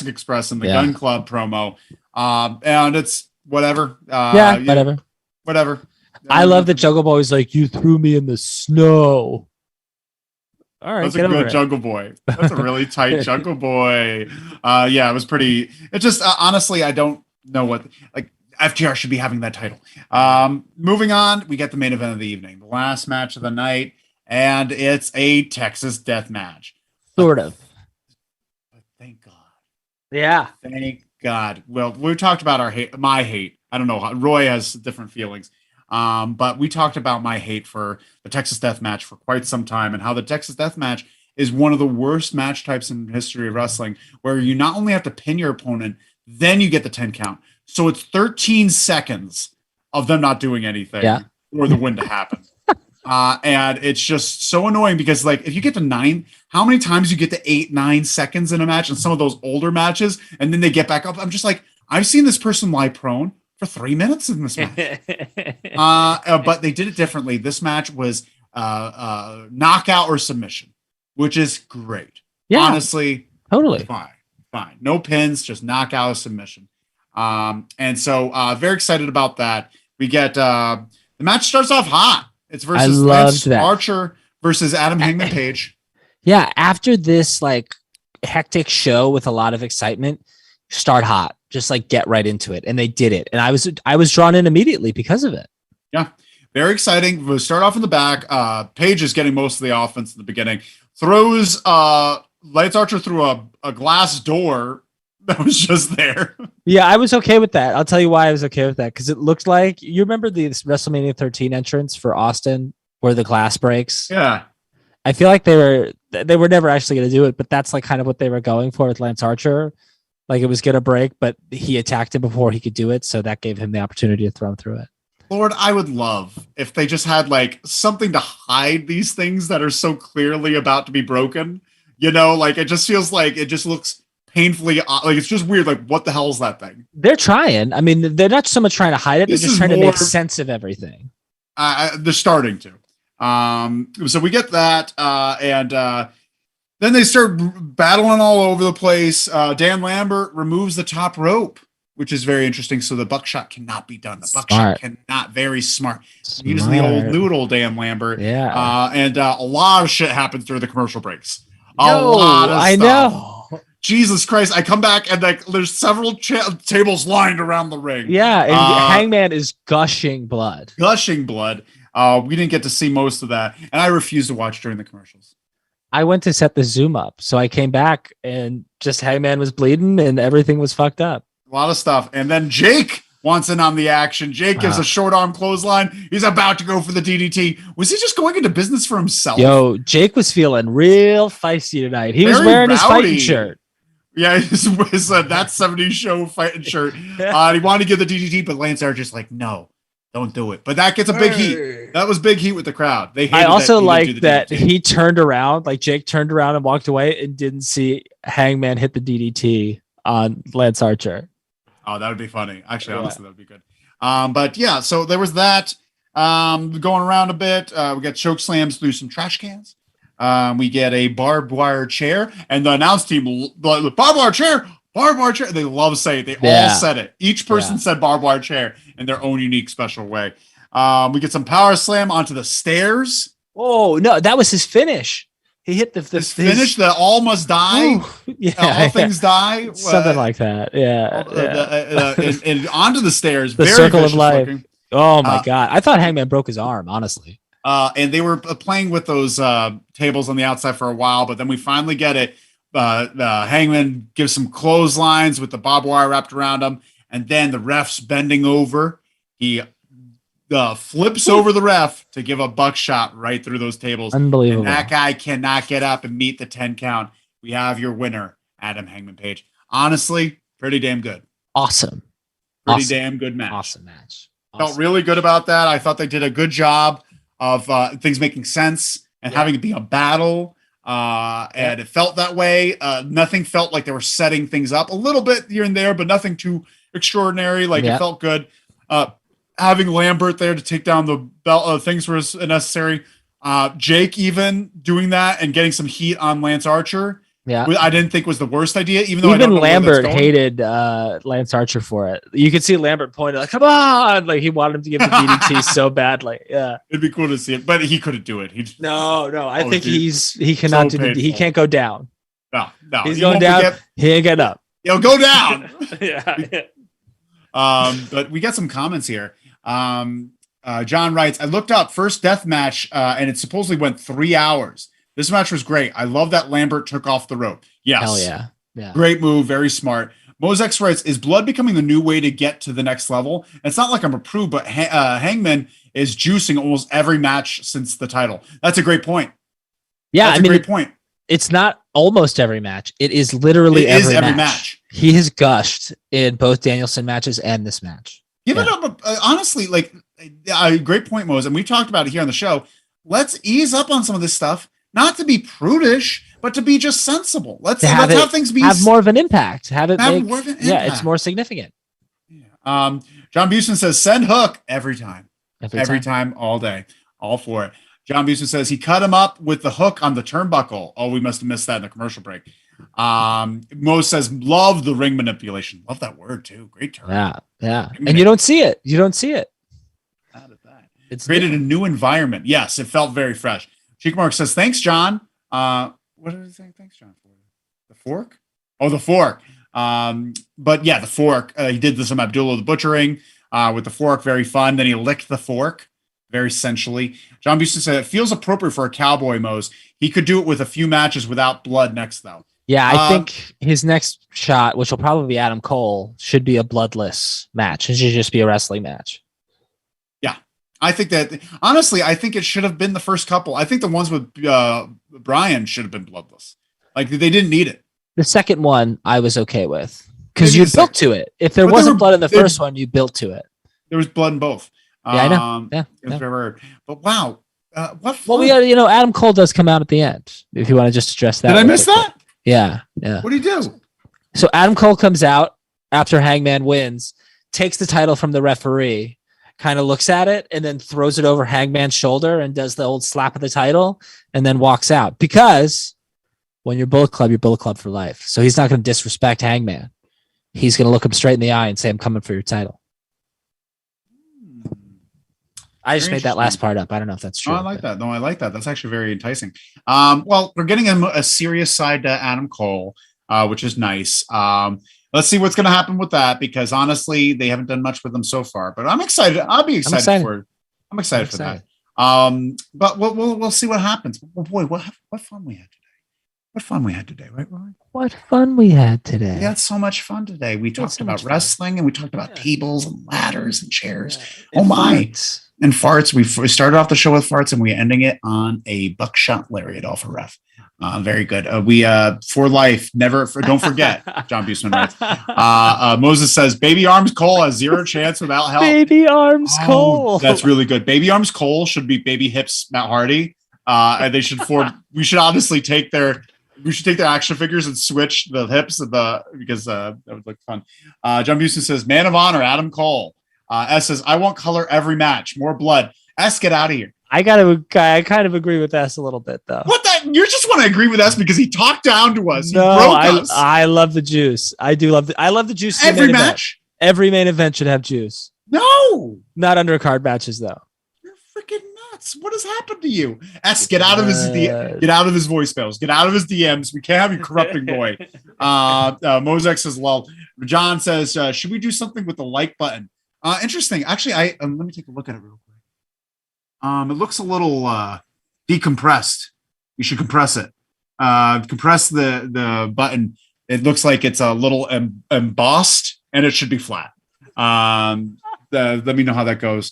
Speaker 1: Express in the Gun Club promo, and it's whatever. Whatever.
Speaker 2: I love that Jungle Boy was like, "You threw me in the snow." All right,
Speaker 1: that's a good Jungle Boy. That's a really tight Jungle Boy. It was pretty. It just honestly, I don't know what like FTR should be having that title. Moving on, we get the main event of the evening, the last match of the night, and it's a Texas death match.
Speaker 2: Sort of.
Speaker 1: But thank God.
Speaker 2: Yeah.
Speaker 1: Thank God. Well, we talked about my hate. I don't know. Roy has different feelings. But we talked about my hate for the Texas Death Match for quite some time, and how the Texas Death Match is one of the worst match types in history of wrestling, where you not only have to pin your opponent, then you get the 10 count. So it's 13 seconds of them not doing anything for the win to happen. And it's just so annoying because, like, if you get to 9, how many times you get to 8, 9 seconds in a match in some of those older matches, and then they get back up? I'm just like, I've seen this person lie prone for 3 minutes in this match. But they did it differently. This match was knockout or submission, which is great. Yeah, honestly,
Speaker 2: totally
Speaker 1: fine. No pins, just knockout or submission. And so very excited about that. We get the match starts off hot. It's versus Lance Archer versus Adam Hangman Page.
Speaker 2: Yeah, after this like hectic show with a lot of excitement, start hot. Just like get right into it, and they did it. And I was drawn in immediately because of it.
Speaker 1: Yeah, very exciting. We'll start off in the back. Page is getting most of the offense in the beginning. Throws Lance Archer through a glass door that was just there.
Speaker 2: Yeah, I was okay with that. I'll tell you why I was okay with that, because it looked like, you remember the WrestleMania 13 entrance for Austin where the glass breaks?
Speaker 1: Yeah.
Speaker 2: I feel like they were never actually going to do it, but that's like kind of what they were going for with Lance Archer. Like it was going to break, but he attacked him before he could do it. So that gave him the opportunity to throw him through it.
Speaker 1: Lord, I would love if they just had like something to hide these things that are so clearly about to be broken. You know, like it just feels like it just looks painfully, like it's just weird. Like, what the hell is that thing?
Speaker 2: They're trying. I mean, they're not so much trying to hide it. They're just trying to make sense of everything.
Speaker 1: They're starting to. So we get that, and then they start battling all over the place. Dan Lambert removes the top rope, which is very interesting. So the buckshot cannot be done. The buckshot cannot. Very smart. Use the old noodle, Dan Lambert.
Speaker 2: Yeah.
Speaker 1: And a lot of shit happens during the commercial breaks. A lot of stuff.
Speaker 2: I know.
Speaker 1: Jesus Christ. I come back and like there's several tables lined around the ring.
Speaker 2: Yeah. And Hangman is gushing blood.
Speaker 1: We didn't get to see most of that. And I refuse to watch during the commercials.
Speaker 2: I went to set the Zoom up. So I came back and just Hangman was bleeding and everything was fucked up.
Speaker 1: A lot of stuff. And then Jake wants in on the action. Jake gives a short arm clothesline. He's about to go for the DDT. Was he just going into business for himself?
Speaker 2: Yo, Jake was feeling real feisty tonight. He was wearing his fighting shirt.
Speaker 1: Yeah, his that 70s show fighting shirt. He wanted to give the DDT, but Lance Archer's like, no, don't do it. But that gets a big heat. That was big heat with the crowd. I also like that he turned around, like Jake turned around and walked away and didn't see Hangman hit the DDT on Lance Archer. Oh, that would be funny. Actually, honestly, that would be good. But yeah, so there was that going around a bit. We got choke slams through some trash cans. We get a barbed wire chair, and the announce team, the barbed wire chair, Barbed wire chair. They love saying it. They all said it. Each person said barbed wire chair in their own unique special way. We get some power slam onto the stairs.
Speaker 2: Oh no, that was his finish. He hit the
Speaker 1: finish. The all must die. All things die.
Speaker 2: Something like that. Yeah.
Speaker 1: And onto the stairs.
Speaker 2: The
Speaker 1: very
Speaker 2: circle of life.
Speaker 1: Looking.
Speaker 2: Oh my God! I thought Hangman broke his arm. Honestly.
Speaker 1: And they were playing with those tables on the outside for a while, but then we finally get it. Hangman gives some clotheslines with the barbed wire wrapped around him, and then the ref's bending over. He flips over the ref to give a buckshot right through those tables.
Speaker 2: Unbelievable.
Speaker 1: And that guy cannot get up and meet the 10 count. We have your winner, Adam Hangman Page. Honestly, pretty damn good.
Speaker 2: Awesome.
Speaker 1: Pretty damn good match.
Speaker 2: Awesome match.
Speaker 1: Felt really good about that. I thought they did a good job of things making sense and having it be a battle. And it felt that way. Nothing felt like they were setting things up a little bit here and there, but nothing too extraordinary. Like it felt good. Having Lambert there to take down the belt, things were necessary. Jake even doing that and getting some heat on Lance Archer. Yeah, I didn't think was the worst idea. Even though
Speaker 2: Lambert hated Lance Archer for it. You could see Lambert pointing like, "Come on!" Like he wanted him to give the DDT so badly. Yeah,
Speaker 1: it'd be cool to see it, but he couldn't do it.
Speaker 2: No. I think he cannot do. He can't go down.
Speaker 1: No,
Speaker 2: he's going down. He ain't getting up.
Speaker 1: He'll go down.
Speaker 2: yeah.
Speaker 1: But we got some comments here. John writes, I looked up first death match, and it supposedly went 3 hours. This match was great. I love that Lambert took off the rope. Yes.
Speaker 2: Hell yeah. Yeah.
Speaker 1: Great move. Very smart. Mosex writes, is blood becoming the new way to get to the next level? It's not like I'm a prude, but Hangman is juicing almost every match since the title. That's a great point.
Speaker 2: Yeah.
Speaker 1: That's a great point.
Speaker 2: It's not almost every match. It is literally every match. He has gushed in both Danielson matches and this match.
Speaker 1: Give it up. Honestly, great point, Mose. And we talked about it here on the show. Let's ease up on some of this stuff, not to be prudish, but to be just sensible. Let's have things
Speaker 2: have more of an impact. Have more of an impact. Yeah, it's more significant.
Speaker 1: Yeah. John Buston says, send Hook every time. Every time, all day. All for it. John Buston says he cut him up with the hook on the turnbuckle. Oh, we must have missed that in the commercial break. Mose says, love the ring manipulation. Love that word too. Great term.
Speaker 2: Yeah. And you don't see it.
Speaker 1: It's created a new environment. Yes, it felt very fresh. Cheek Mark says, thanks, John. What did he say? Thanks, John. For the fork? Oh, the fork. But yeah, the fork. He did some Abdullah the Butchering with the fork. Very fun. Then he licked the fork very sensually. John Buston said it feels appropriate for a cowboy, Mose. He could do it with a few matches without blood next, though.
Speaker 2: Yeah, I think his next shot, which will probably be Adam Cole, should be a bloodless match. It should just be a wrestling match.
Speaker 1: Yeah, I think that, honestly, I think it should have been the first couple. I think the ones with Brian should have been bloodless. Like, they didn't need it.
Speaker 2: The second one, I was okay with. Because you built to it. If there wasn't blood in the first one, you built to it.
Speaker 1: There was blood in both.
Speaker 2: Yeah, I know. Yeah.
Speaker 1: But wow. What fun.
Speaker 2: Well, we got, Adam Cole does come out at the end. If you want to just address that.
Speaker 1: Did I miss that?
Speaker 2: Yeah.
Speaker 1: What do you do?
Speaker 2: So Adam Cole comes out after Hangman wins, takes the title from the referee, kind of looks at it, and then throws it over Hangman's shoulder and does the old slap of the title, and then walks out. Because when you're Bullet Club for life. So he's not going to disrespect Hangman. He's going to look him straight in the eye and say, I'm coming for your title. I just made that last part up. I don't know if that's true.
Speaker 1: I like that. No, I like that. That's actually very enticing. Well, we're getting a serious side to Adam Cole, which is nice. Let's see what's going to happen with that, because honestly, they haven't done much with him so far. But I'm excited. I'll be excited for it. I'm excited for that. But we'll see what happens. Oh boy, what fun we had today. What fun we had today, right, Rory?
Speaker 2: What fun we had today.
Speaker 1: We had so much fun today. We talked about wrestling, and we talked about tables and ladders and chairs.
Speaker 2: Yeah.
Speaker 1: Oh my. And farts. We started off the show with farts, and we're ending it on a buckshot lariat off a ref. Very good. We for life. Don't forget. John Busman writes. Moses says, "Baby Arms Cole has zero chance without help."
Speaker 2: Baby Arms Cole.
Speaker 1: That's really good. Baby Arms Cole should be Baby Hips Matt Hardy. And they should We should honestly take their action figures and switch the hips of because that would look fun. John Busman says, "Man of Honor, Adam Cole." S says, I want color every match. More blood. S, get out of here.
Speaker 2: I kind of agree with us a little bit though.
Speaker 1: What that? You just want to agree with us because he talked down to us.
Speaker 2: No,
Speaker 1: he broke us.
Speaker 2: I love the juice. I do love I love the juice.
Speaker 1: Every match.
Speaker 2: Every main event should have juice.
Speaker 1: No,
Speaker 2: not undercard matches though.
Speaker 1: You're freaking nuts. What has happened to you? S, get out of his voicemails. Get out of his DMs. We can't have you corrupting boy. Mozek says, "Well." John says, "Should we do something with the like button?" Interesting. Actually, let me take a look at it real quick. It looks a little decompressed. You should compress it. Compress the button. It looks like it's a little embossed, and it should be flat. Let me know how that goes.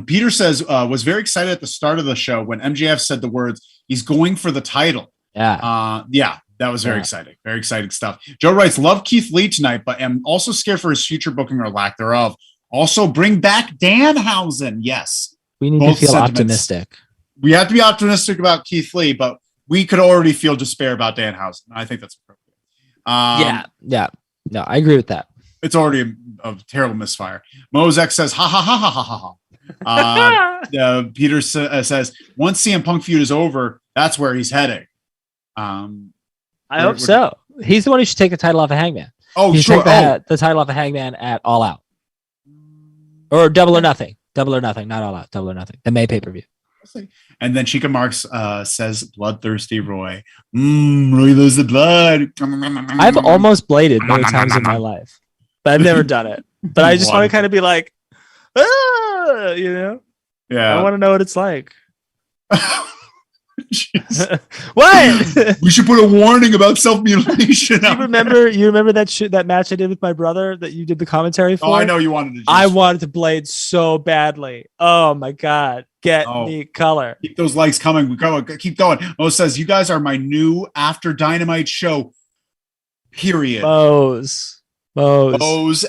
Speaker 1: Peter says was very excited at the start of the show when MJF said the words, "He's going for the title."
Speaker 2: Yeah.
Speaker 1: That was very exciting. Very exciting stuff. Joe writes, "Love Keith Lee tonight, but am also scared for his future booking or lack thereof. Also, bring back Danhausen." Yes.
Speaker 2: We need to feel optimistic.
Speaker 1: We have to be optimistic about Keith Lee, but we could already feel despair about Danhausen. I think that's appropriate.
Speaker 2: Yeah. No, I agree with that.
Speaker 1: It's already a terrible misfire. Mozek says, "Ha ha ha ha ha ha." Peter says, "Once CM Punk feud is over, that's where he's heading."
Speaker 2: I hope so. He's the one who should take the title off of Hangman.
Speaker 1: Oh,
Speaker 2: he
Speaker 1: sure.
Speaker 2: Take the title off of Hangman at All Out. Or Double or Nothing. Double or Nothing, not All Out. Double or Nothing. The May pay-per-view.
Speaker 1: And then Chica Marks says, "Bloodthirsty Roy. Roy loves the blood."
Speaker 2: I've almost bladed many times in my life, but I've never done it. But I just want to kind of be like, you know?
Speaker 1: Yeah.
Speaker 2: I want to know what it's like. What?
Speaker 1: We should put a warning about self-mutilation.
Speaker 2: You remember that match I did with my brother that you did the commentary for?
Speaker 1: Oh, I know you wanted to.
Speaker 2: I wanted to blade so badly. Oh my God. Get me color.
Speaker 1: Keep those likes coming. Keep going. Mo says, "You guys are my new After Dynamite show. Period."
Speaker 2: Mose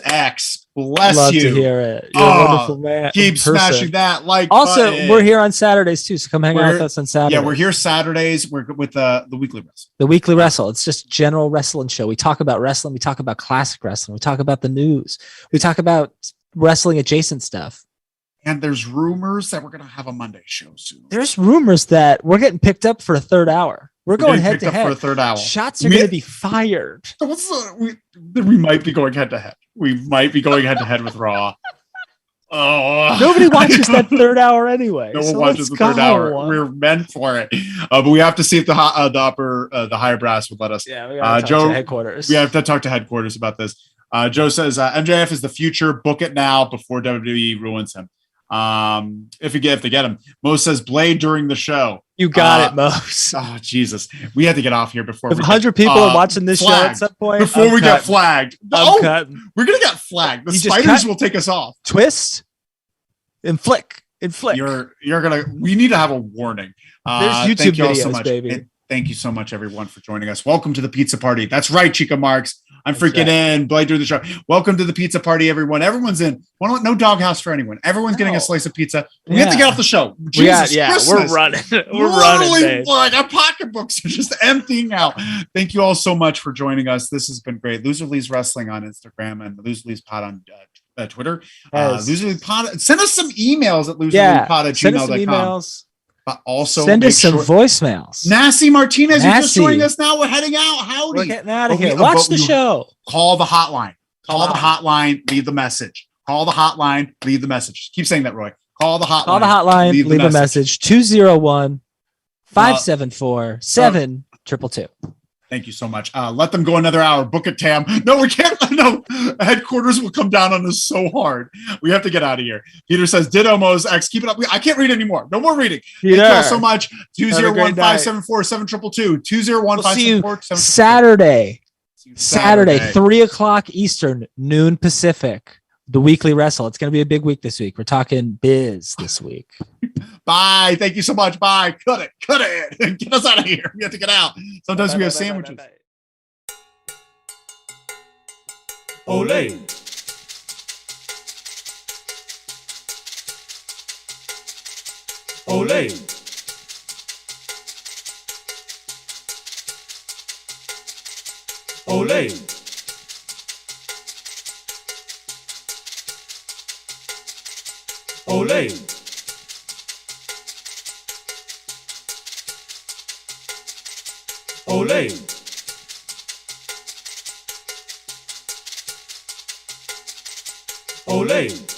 Speaker 1: X. Bless
Speaker 2: Love
Speaker 1: you.
Speaker 2: to hear it. You're a wonderful man.
Speaker 1: Keep smashing that like
Speaker 2: also
Speaker 1: button.
Speaker 2: We're here on Saturdays too, so come hang out with us on Saturday.
Speaker 1: Yeah, we're here Saturdays. We're with the weekly wrestle.
Speaker 2: The weekly wrestle. It's just general wrestling show. We talk about wrestling. We talk about classic wrestling. We talk about the news. We talk about wrestling adjacent stuff.
Speaker 1: And there's rumors that we're gonna have a Monday show soon.
Speaker 2: There's rumors that we're getting picked up for a third hour. We're going head to head
Speaker 1: for a third hour.
Speaker 2: Shots are going to be fired.
Speaker 1: We might be going head to head. We might be going head to head with Raw. Oh,
Speaker 2: nobody watches that third hour anyway.
Speaker 1: No one watches the third hour. We're meant for it, but we have to see if the higher brass would let us.
Speaker 2: Yeah, we got to talk to headquarters.
Speaker 1: We have to talk to headquarters about this. Joe says MJF is the future. Book it now before WWE ruins him. If they get him. Mo says Blade during the show.
Speaker 2: You got it, Mose.
Speaker 1: Oh Jesus, we had to get off here before.
Speaker 2: If 100 people are watching this show at some point,
Speaker 1: before we get flagged,
Speaker 2: I'm cutting.
Speaker 1: We're gonna get flagged. The spiders will take us off.
Speaker 2: Twist and flick.
Speaker 1: You're gonna. We need to have a warning.
Speaker 2: There's YouTube videos,
Speaker 1: so much.
Speaker 2: baby.
Speaker 1: Thank you so much, everyone, for joining us. Welcome to the pizza party. That's right, Chica Marks. I'm freaking in. Blade during the show. Welcome to the pizza party, everyone. Everyone's in. No doghouse for anyone. Everyone's getting a slice of pizza. We have to get off the show. Jesus Christmas.
Speaker 2: We're running. We're running.
Speaker 1: Like our pocketbooks are just emptying out. Thank you all so much for joining us. This has been great. Loser Lee's Wrestling on Instagram and Loser Lee's Pod on Twitter. Loser Lee's Pod. Send us some emails at loserleespod@gmail.com. But also
Speaker 2: send us some voicemails.
Speaker 1: Nasty Martinez, you're just joining us now. We're heading out. Howdy.
Speaker 2: We're getting out of here. Watch the show.
Speaker 1: Call the hotline. Call the hotline. Leave the message. Call the hotline. Leave the message. Keep saying that, Roy. Call the hotline.
Speaker 2: Call the hotline. Leave a message. 201-574-7222.
Speaker 1: Thank you so much. Let them go another hour. Book it, Tam. No, we can't. No, headquarters will come down on us so hard. We have to get out of here. Peter says, "Ditto, Mose X. Keep it up." I can't read anymore. No more reading.
Speaker 2: Peter.
Speaker 1: Thank you all so much. 201-574-7222. 201-574-7222.
Speaker 2: Saturday, 3:00 Eastern, noon Pacific. The weekly wrestle. It's going to be a big week this week. We're talking biz this week.
Speaker 1: Bye. Thank you so much. Bye. Cut it. Get us out of here. We have to get out. Sometimes we have sandwiches.
Speaker 4: Olay. Olay. Olay. Olay. Olay. Olay.